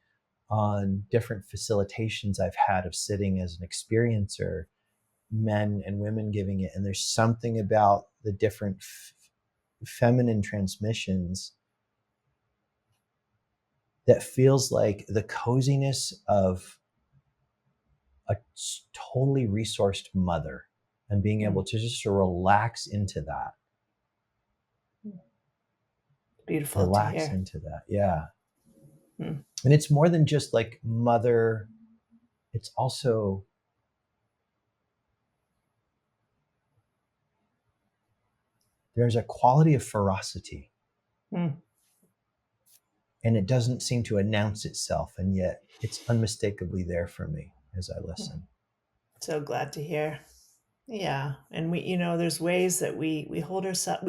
on different facilitations I've had of sitting as an experiencer, men and women giving it, and there's something about the different feminine transmissions that feels like the coziness of a totally resourced mother and being mm, able to just relax into that. beautiful to Relax hear. into that. Yeah. Mm, And it's more than just like mother, it's also there's a quality of ferocity, mm, and it doesn't seem to announce itself, and yet it's unmistakably there for me as I mm. listen. So glad to hear. Yeah, and there's ways that we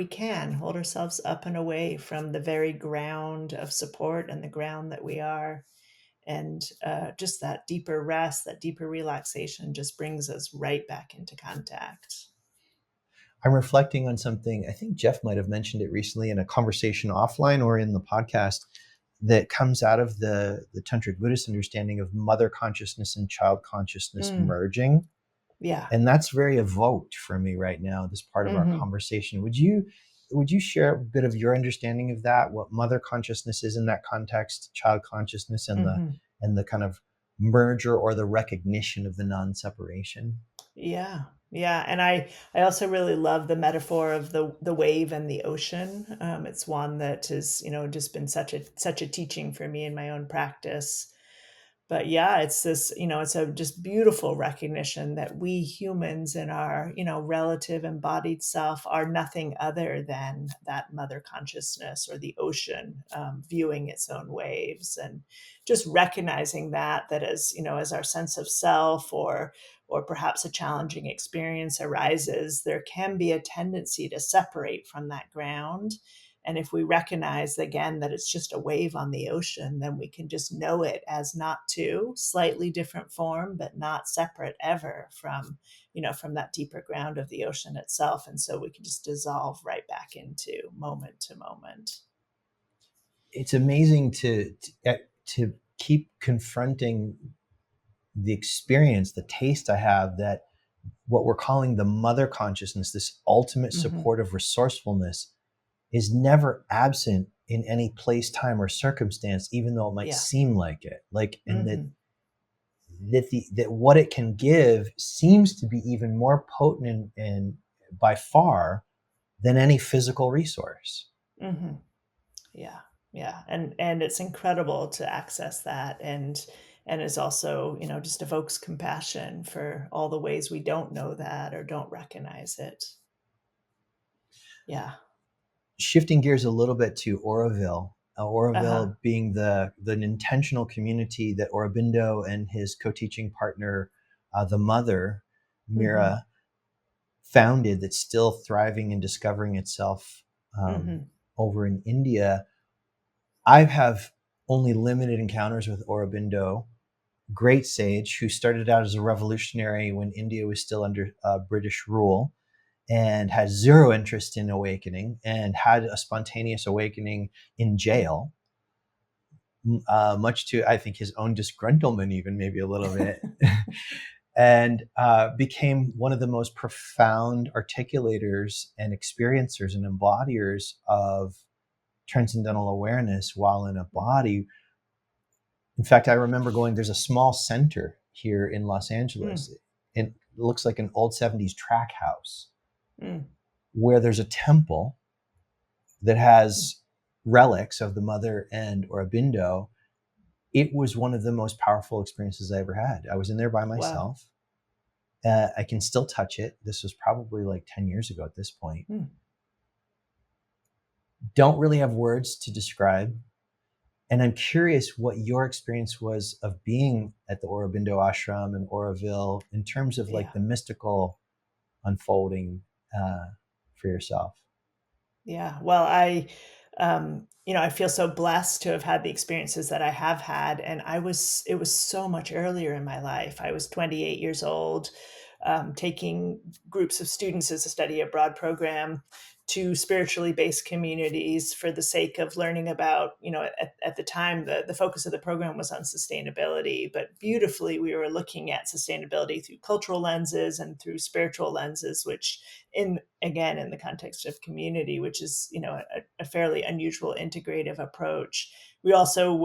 can hold ourselves up and away from the very ground of support and the ground that we are. And just that deeper rest, that deeper relaxation just brings us right back into contact. I'm reflecting on something. I think Jeff might have mentioned it recently in a conversation offline or in the podcast that comes out of the Tantric Buddhist understanding of mother consciousness and child consciousness Mm, merging. yeah. And that's very evoked for me right now, this part of our Hmm. conversation. Would you share a bit of your understanding of that, what mother consciousness is in that context, child consciousness, Hmm. and the kind of merger or the recognition of the non-separation? Yeah. Yeah. And I also really love the metaphor of the wave and the ocean. It's one that has, just been such a teaching for me in my own practice. But yeah, it's this, it's a just beautiful recognition that we humans in our, relative embodied self are nothing other than that mother consciousness or the ocean, viewing its own waves, and just recognizing that as, as our sense of self or perhaps a challenging experience arises, there can be a tendency to separate from that ground. And if we recognize again that it's just a wave on the ocean, then we can just know it as not two, slightly different form, but not separate ever from that deeper ground of the ocean itself. And so we can just dissolve right back into moment to moment. It's amazing to keep confronting the experience, the taste I have that what we're calling the mother consciousness, this ultimate Hmm. supportive resourcefulness, is never absent in any place, time, or circumstance, even though it might Yeah. seem like it. Like, and that Hmm. that what it can give seems to be even more potent and by far than any physical resource. Hmm. Yeah. Yeah. And it's incredible to access that, and it's also, just evokes compassion for all the ways we don't know that or don't recognize it. Yeah. Shifting gears a little bit to Oroville, Uh-huh. Oroville being the intentional community that Aurobindo and his co-teaching partner, the mother Mhm. Mira, founded, that's still thriving and discovering itself Mhm. over in India. I have only limited encounters with Aurobindo, great sage who started out as a revolutionary when India was still under British rule and had zero interest in awakening and had a spontaneous awakening in jail, much to, I think, his own disgruntlement, even maybe a little bit, and became one of the most profound articulators and experiencers and embodiers of transcendental awareness while in a body. In fact, I remember going, there's a small center here in Los Mm. Angeles. It looks like an old 70s track house Mm. where there's a temple that has relics of the mother and Aurobindo. It was one of the most powerful experiences I ever had. I was in there by Wow. myself. I can still touch it. This was probably like 10 years ago at this point. Mm. don't really have words to describe. And I'm curious what your experience was of being at the Aurobindo ashram in Oroville in terms of like Yeah. the mystical unfolding for yourself. Yeah. Well, I feel so blessed to have had the experiences that I have had. And it was so much earlier in my life. I was 28 years old, taking groups of students as a study abroad program to spiritually based communities for the sake of learning about, at the time, the focus of the program was on sustainability, but beautifully we were looking at sustainability through cultural lenses and through spiritual lenses, which in the context of community, which is a fairly unusual integrative approach. We also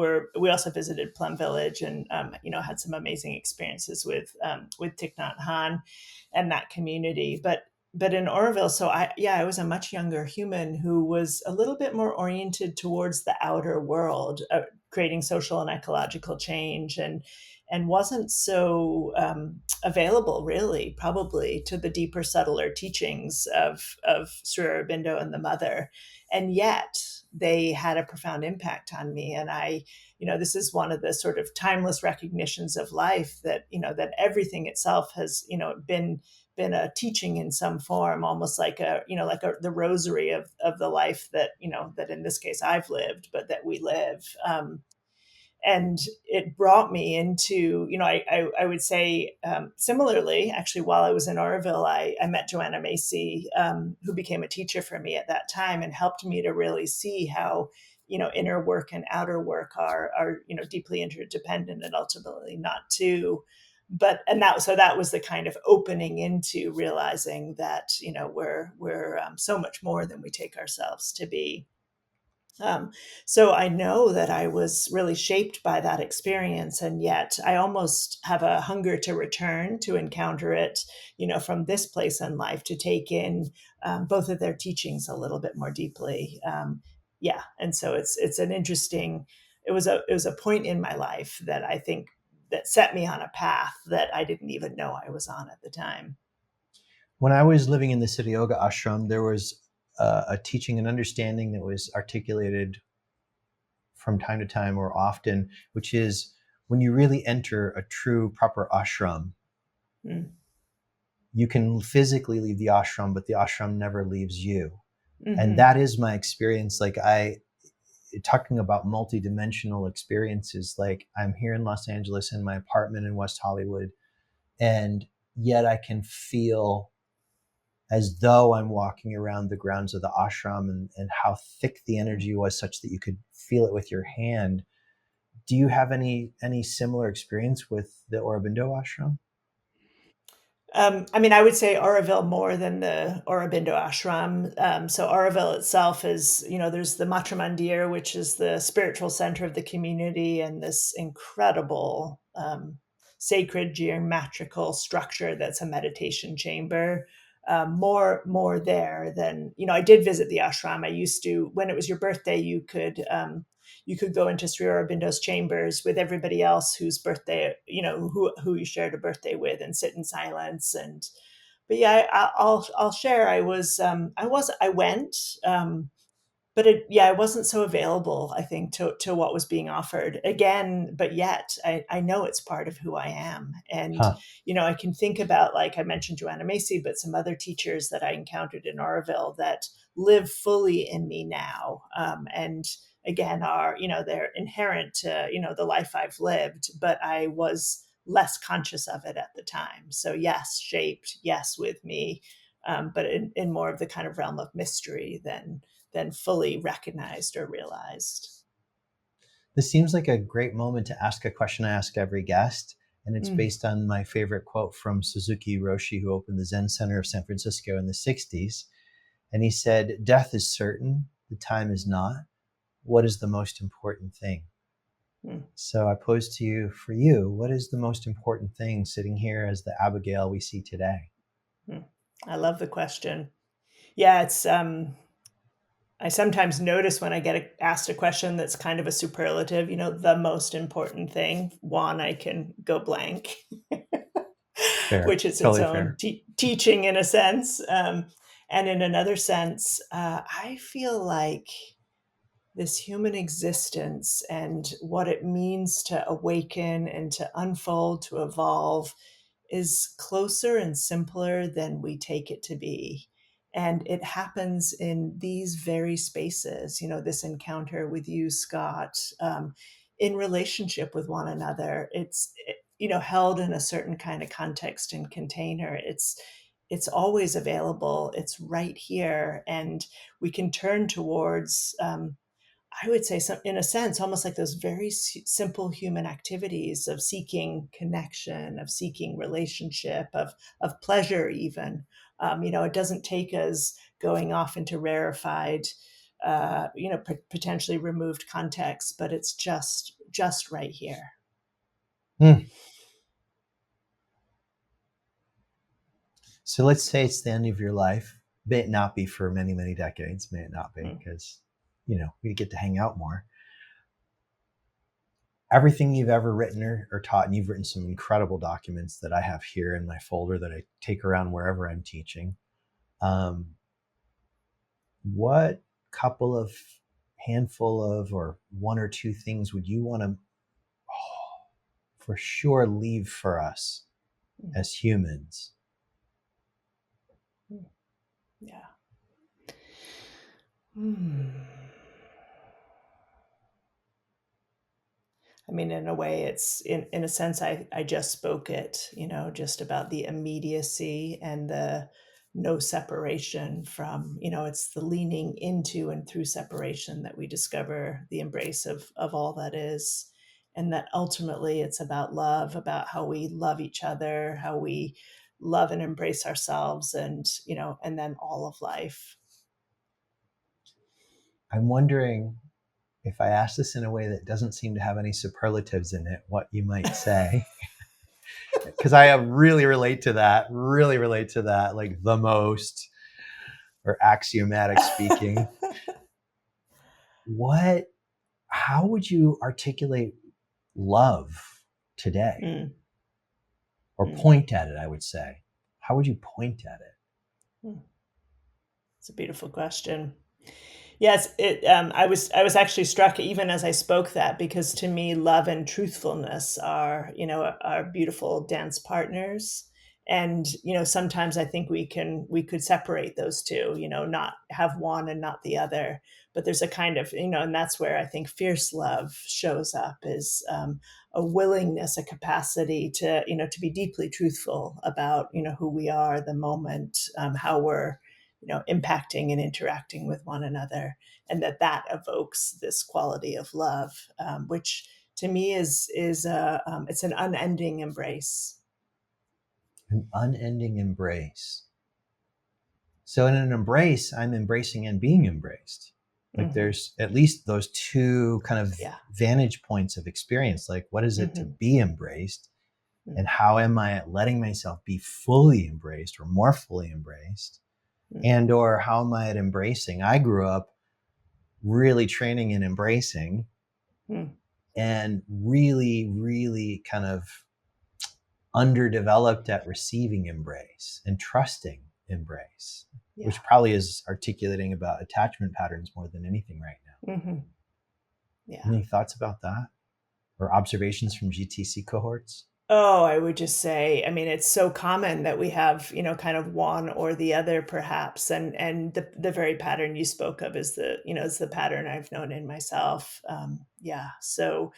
visited Plum Village and had some amazing experiences with Thich Nhat Hanh and that community. But in Oroville, I was a much younger human who was a little bit more oriented towards the outer world, creating social and ecological change, and wasn't so available, really, probably, to the deeper, subtler teachings of Sri Aurobindo and the Mother. And yet they had a profound impact on me. And this is one of the sort of timeless recognitions of life, that everything itself has, been a teaching in some form, almost like the rosary of the life that in this case I've lived, but that we live. And it brought me into, I would say, similarly, actually, while I was in Oroville, I met Joanna Macy, who became a teacher for me at that time and helped me to really see how, inner work and outer work are deeply interdependent and ultimately not two. That was the kind of opening into realizing that, we're so much more than we take ourselves to be. Um, so I know that I was really shaped by that experience, and yet I almost have a hunger to return to encounter it, from this place in life, to take in both of their teachings a little bit more deeply. Yeah, and so it's an interesting. It was a point in my life that I think that set me on a path that I didn't even know I was on at the time. When I was living in the Siddha Yoga ashram, there was a teaching and understanding that was articulated from time to time or often, which is when you really enter a true proper ashram, Mm. you can physically leave the ashram, but the ashram never leaves you. And Hmm. that is my experience. Like talking about multidimensional experiences, like I'm here in Los Angeles in my apartment in West Hollywood, and yet I can feel as though I'm walking around the grounds of the ashram, and how thick the energy was such that you could feel it with your hand. Do you have any similar experience with the Aurobindo ashram? I mean, I would say Oroville more than the Aurobindo ashram. So Oroville itself is, there's the Matra Mandir, which is the spiritual center of the community, and this incredible sacred geometrical structure that's a meditation chamber. More there than, I did visit the ashram. I used to, when it was your birthday, you could go into Sri Aurobindo's chambers with everybody else whose birthday, who you shared a birthday with, and sit in silence. And but yeah, I'll share. I went, but I wasn't so available, I think, to what was being offered again. But yet I know it's part of who I am. And Huh. I can think about, like I mentioned, Joanna Macy, but some other teachers that I encountered in Oroville that live fully in me now, and again are, they're inherent to, the life I've lived, but I was less conscious of it at the time. So yes, shaped, yes, with me, but in more of the kind of realm of mystery than fully recognized or realized. This seems like a great moment to ask a question I ask every guest. And it's Mm, based on my favorite quote from Suzuki Roshi, who opened the Zen Center of San Francisco in the 60s. And he said, "Death is certain, the time is not. What is the most important thing?" mm, So I pose to you, for you, what is the most important thing sitting here as the Abigail we see today? mm. I love the question. Yeah, I sometimes notice when I get asked a question that's kind of a superlative, the most important thing. One, I can go blank, Fair, which is its totally own fair. teaching in a sense. And in another sense, I feel like this human existence and what it means to awaken and to unfold, to evolve, is closer and simpler than we take it to be. And it happens in these very spaces, this encounter with you, Scott, in relationship with one another. It's, held in a certain kind of context and container. It's always available. It's right here. And we can turn towards, I would say, some, in a sense, almost like those very simple human activities of seeking connection, of seeking relationship, of pleasure, even. It doesn't take us going off into rarefied, potentially removed context, but it's just right here. Hmm. So let's say it's the end of your life. May it not be for many, many decades. May it not be, Mm. because, we get to hang out more. Everything you've ever written or taught, and you've written some incredible documents that I have here in my folder that I take around wherever I'm teaching. What couple of handful of, or one or two things would you want to for sure leave for us as humans? Yeah. Hmm. I mean, in a way, it's in a sense, I just spoke it, just about the immediacy and the no separation from, it's the leaning into and through separation that we discover the embrace of all that is. And that ultimately it's about love, about how we love each other, how we love and embrace ourselves, and then all of life. I'm wondering if I ask this in a way that doesn't seem to have any superlatives in it, what you might say. Because I really relate to that, like the most, or axiomatic speaking. How would you articulate love today? Mm, Or mm, point at it, I would say. How would you point at it? mm. It's a beautiful question. Yes, I was actually struck even as I spoke that, because to me, love and truthfulness are beautiful dance partners. And sometimes I think we could separate those two, not have one and not the other. But there's a kind of, and that's where I think fierce love shows up, is a willingness, a capacity to be deeply truthful about who we are, the moment, how we're impacting and interacting with one another, and that evokes this quality of love, which to me is it's an unending embrace. An unending embrace. So in an embrace, I'm embracing and being embraced. Like Hmm. there's at least those two kind of Yeah. vantage points of experience. Like, what is it to Hmm. be embraced? And how am I letting myself be fully embraced, or more fully embraced? And or how am I at embracing? I grew up really training in embracing, Hmm. and really, really kind of underdeveloped at receiving embrace and trusting embrace, Yeah. which probably is articulating about attachment patterns more than anything right now. Hmm. Yeah. Any thoughts about that, or observations from GTC cohorts? Oh, I would just say, I mean, it's so common that we have, kind of one or the other, perhaps, and the very pattern you spoke of is the pattern I've known in myself. Yeah. So,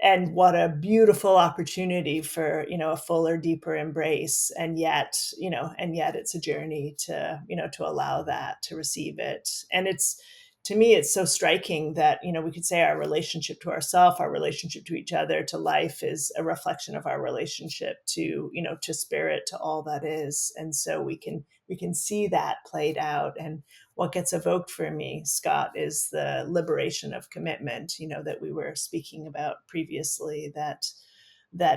and what a beautiful opportunity for a fuller, deeper embrace. And yet it's a journey to allow that, to receive it. And it's, to me, it's so striking that we could say our relationship to ourself, our relationship to each other, to life, is a reflection of our relationship to spirit, to all that is. And so we can see that played out. And what gets evoked for me, Scott, is the liberation of commitment, that we were speaking about previously, that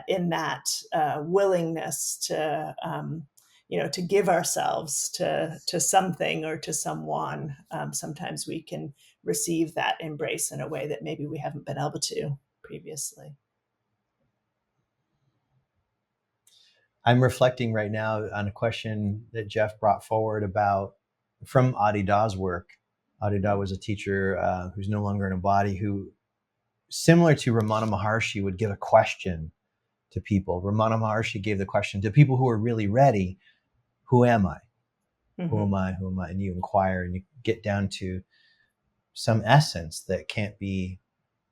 in that willingness to give ourselves to something or to someone, sometimes we can receive that embrace in a way that maybe we haven't been able to previously. I'm reflecting right now on a question that Jeff brought forward about from Adi Da's work. Adi Da was a teacher who's no longer in a body, who, similar to Ramana Maharshi, would give a question to people. Ramana Maharshi gave the question to people who are really ready: who am I? Who am I? Who am I? And you inquire and you get down to some essence that can't be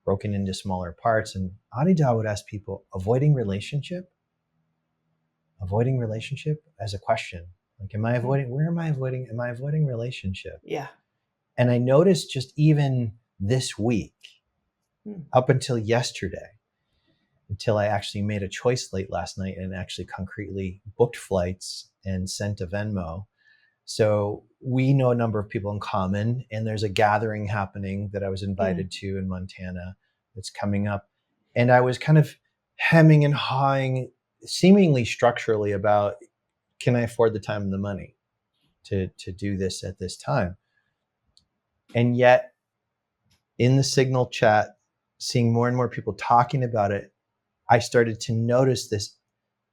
broken into smaller parts. And Adi Da would ask people, avoiding relationship as a question. Like, am I avoiding, where am I avoiding? Am I avoiding relationship? Yeah. And I noticed just even this week, up until yesterday, until I actually made a choice late last night and actually concretely booked flights and sent a Venmo. So we know a number of people in common, and there's a gathering happening that I was invited to in Montana that's coming up. And I was kind of hemming and hawing, seemingly structurally, about, can I afford the time and the money to do this at this time? And yet, in the Signal chat, seeing more and more people talking about it, I started to notice this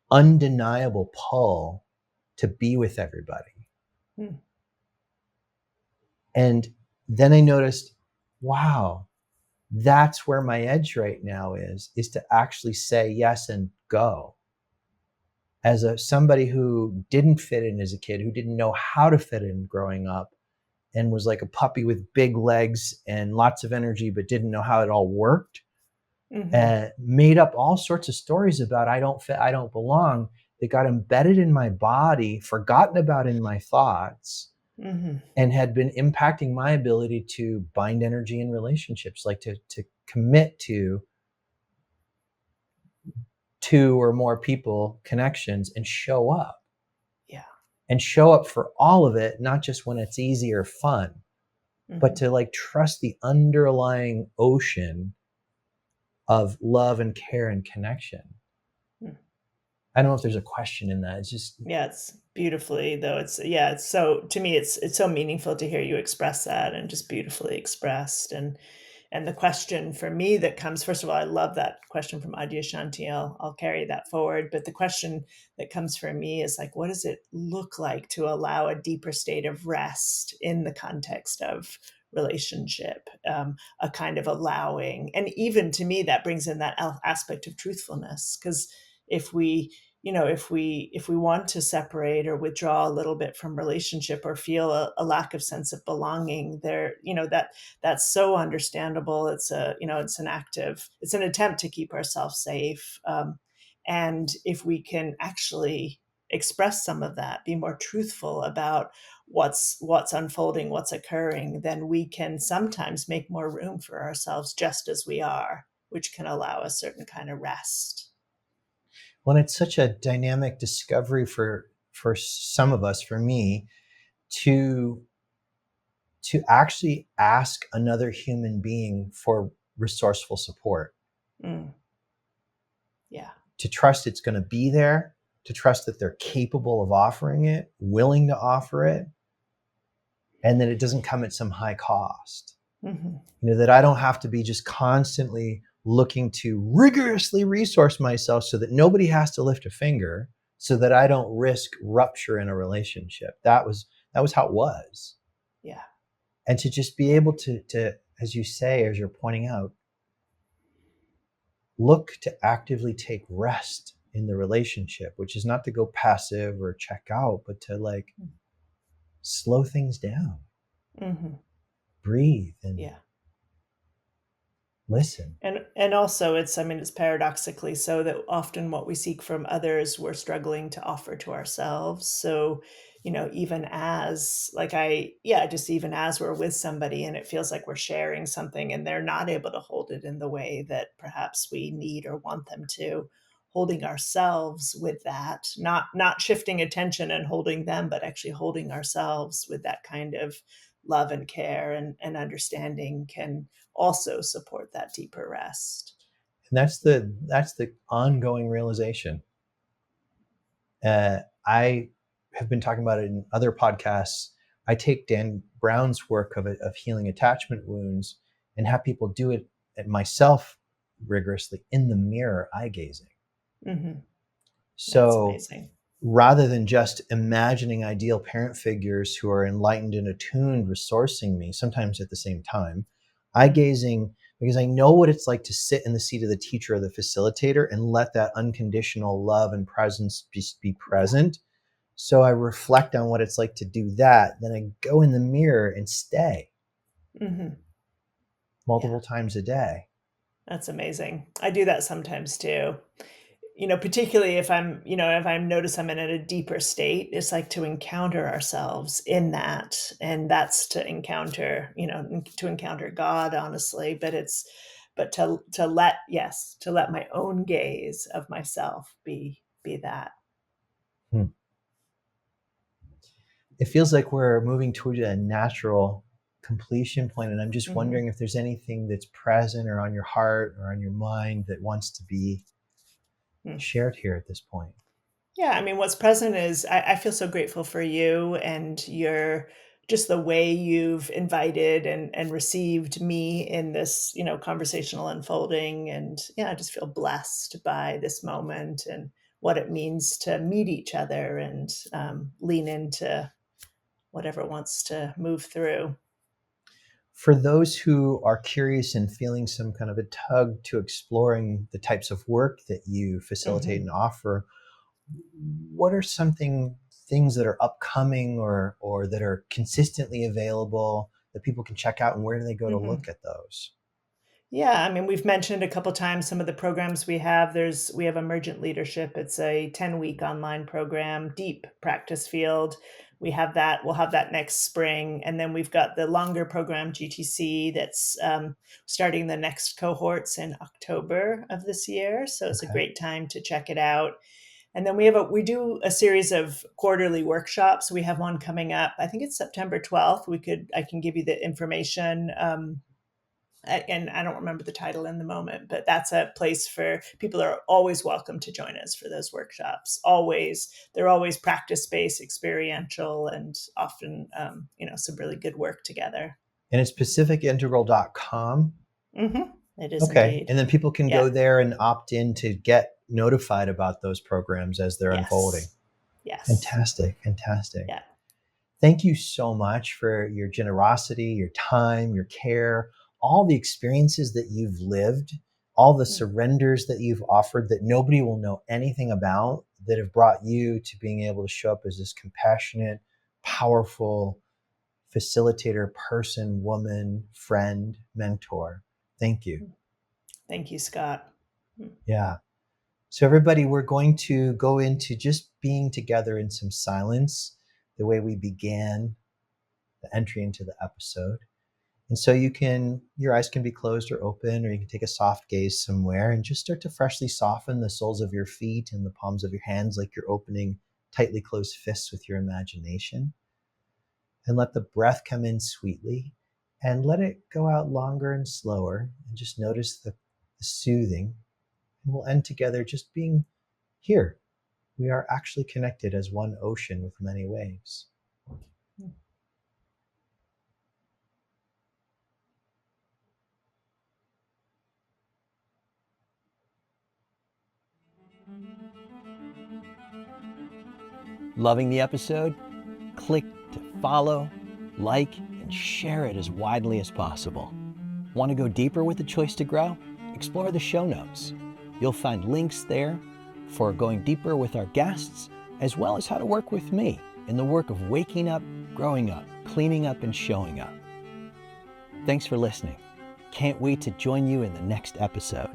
undeniable pull to be with everybody. And then I noticed, wow, that's where my edge right now is to actually say yes and go. As somebody who didn't fit in as a kid, who didn't know how to fit in growing up, and was like a puppy with big legs and lots of energy, but didn't know how it all worked, made up all sorts of stories about I don't fit, I don't belong, that got embedded in my body, forgotten about in my thoughts, and had been impacting my ability to bind energy in relationships, like to commit to two or more people connections and show up. Yeah. And show up for all of it, not just when it's easy or fun, but to like trust the underlying ocean of love and care and connection. I don't know if there's a question in that. It's just, yeah, it's beautifully, though. It's so, to me, it's so meaningful to hear you express that, and just beautifully expressed. And the question for me that comes, first of all, I love that question from Adyashanti. I'll carry that forward. But the question that comes for me is like, what does it look like to allow a deeper state of rest in the context of relationship, a kind of allowing? And even to me, that brings in that aspect of truthfulness. Because if we if we want to separate or withdraw a little bit from relationship, or feel a lack of sense of belonging there, that's so understandable. It's it's an attempt to keep ourselves safe. And if we can actually express some of that, be more truthful about what's unfolding, what's occurring, then we can sometimes make more room for ourselves just as we are, which can allow a certain kind of rest. well, it's such a dynamic discovery for some of us, for me, to actually ask another human being for resourceful support. Yeah. To trust it's going to be there, to trust that they're capable of offering it, willing to offer it, and that it doesn't come at some high cost. That I don't have to be just constantly looking to rigorously resource myself so that nobody has to lift a finger, so that I don't risk rupture in a relationship. That was how it was. Yeah. And to just be able to, as you say, as you're pointing out, look to actively take rest in the relationship, which is not to go passive or check out, but to like slow things down, breathe, and listen. And also, it's paradoxically so that often what we seek from others, we're struggling to offer to ourselves. So, even as even as we're with somebody and it feels like we're sharing something and they're not able to hold it in the way that perhaps we need or want them to, holding ourselves with that, not shifting attention and holding them, but actually holding ourselves with that kind of love and care and understanding, can also support that deeper rest. And that's the ongoing realization. I have been talking about it in other podcasts. I take Dan Brown's work of healing attachment wounds and have people do it at myself rigorously in the mirror, eye gazing. So rather than just imagining ideal parent figures who are enlightened and attuned, resourcing me, sometimes at the same time, eye gazing, because I know what it's like to sit in the seat of the teacher or the facilitator and let that unconditional love and presence be Yeah. present. So I reflect on what it's like to do that. Then I go in the mirror and stay Mhm. Yeah. multiple times a day. That's amazing. I do that sometimes too. Particularly if I'm notice I'm in a deeper state, it's like to encounter ourselves in that. And that's to encounter God, honestly. But to let my own gaze of myself be that. Hmm. It feels like we're moving toward a natural completion point, and I'm just Hmm. wondering if there's anything that's present or on your heart or on your mind that wants to be shared here at this point. Yeah, I mean, what's present is I feel so grateful for you and your just the way you've invited and received me in this, conversational unfolding. And yeah, I just feel blessed by this moment and what it means to meet each other and lean into whatever wants to move through. For those who are curious and feeling some kind of a tug to exploring the types of work that you facilitate Hmm. and offer, what are things that are upcoming or that are consistently available that people can check out, and where do they go to Hmm. look at those? Yeah, I mean, we've mentioned a couple times some of the programs we have. We have Emergent Leadership. It's a 10-week online program, deep practice field. We'll have that next spring. And then we've got the longer program, GTC, that's starting the next cohorts in October of this year. So it's a Okay. great time to check it out. And then we do a series of quarterly workshops. We have one coming up. I think it's September 12th. I can give you the information. And I don't remember the title in the moment, but that's a place for people are always welcome to join us for those workshops. They're always practice based, experiential, and often, some really good work together. And it's pacificintegral.com. It is Okay. indeed. And then people can Yeah. go there and opt in to get notified about those programs as they're unfolding. Yes. Yes. Fantastic. Fantastic. Yeah. Thank you so much for your generosity, your time, your care, all the experiences that you've lived, all the Mm. surrenders that you've offered that nobody will know anything about, that have brought you to being able to show up as this compassionate, powerful facilitator, person, woman, friend, mentor. Thank you. Thank you, Scott. Mm. Yeah. So, everybody, we're going to go into just being together in some silence, the way we began the entry into the episode. And so your eyes can be closed or open, or you can take a soft gaze somewhere and just start to freshly soften the soles of your feet and the palms of your hands like you're opening tightly closed fists with your imagination. And let the breath come in sweetly and let it go out longer and slower. And just notice the soothing. And we'll end together just being here. We are actually connected as one ocean with many waves. Loving the episode? Click to follow, like, and share it as widely as possible. Want to go deeper with the choice to grow? Explore the show notes. You'll find links there for going deeper with our guests, as well as how to work with me in the work of waking up, growing up, cleaning up, and showing up. Thanks for listening. Can't wait to join you in the next episode.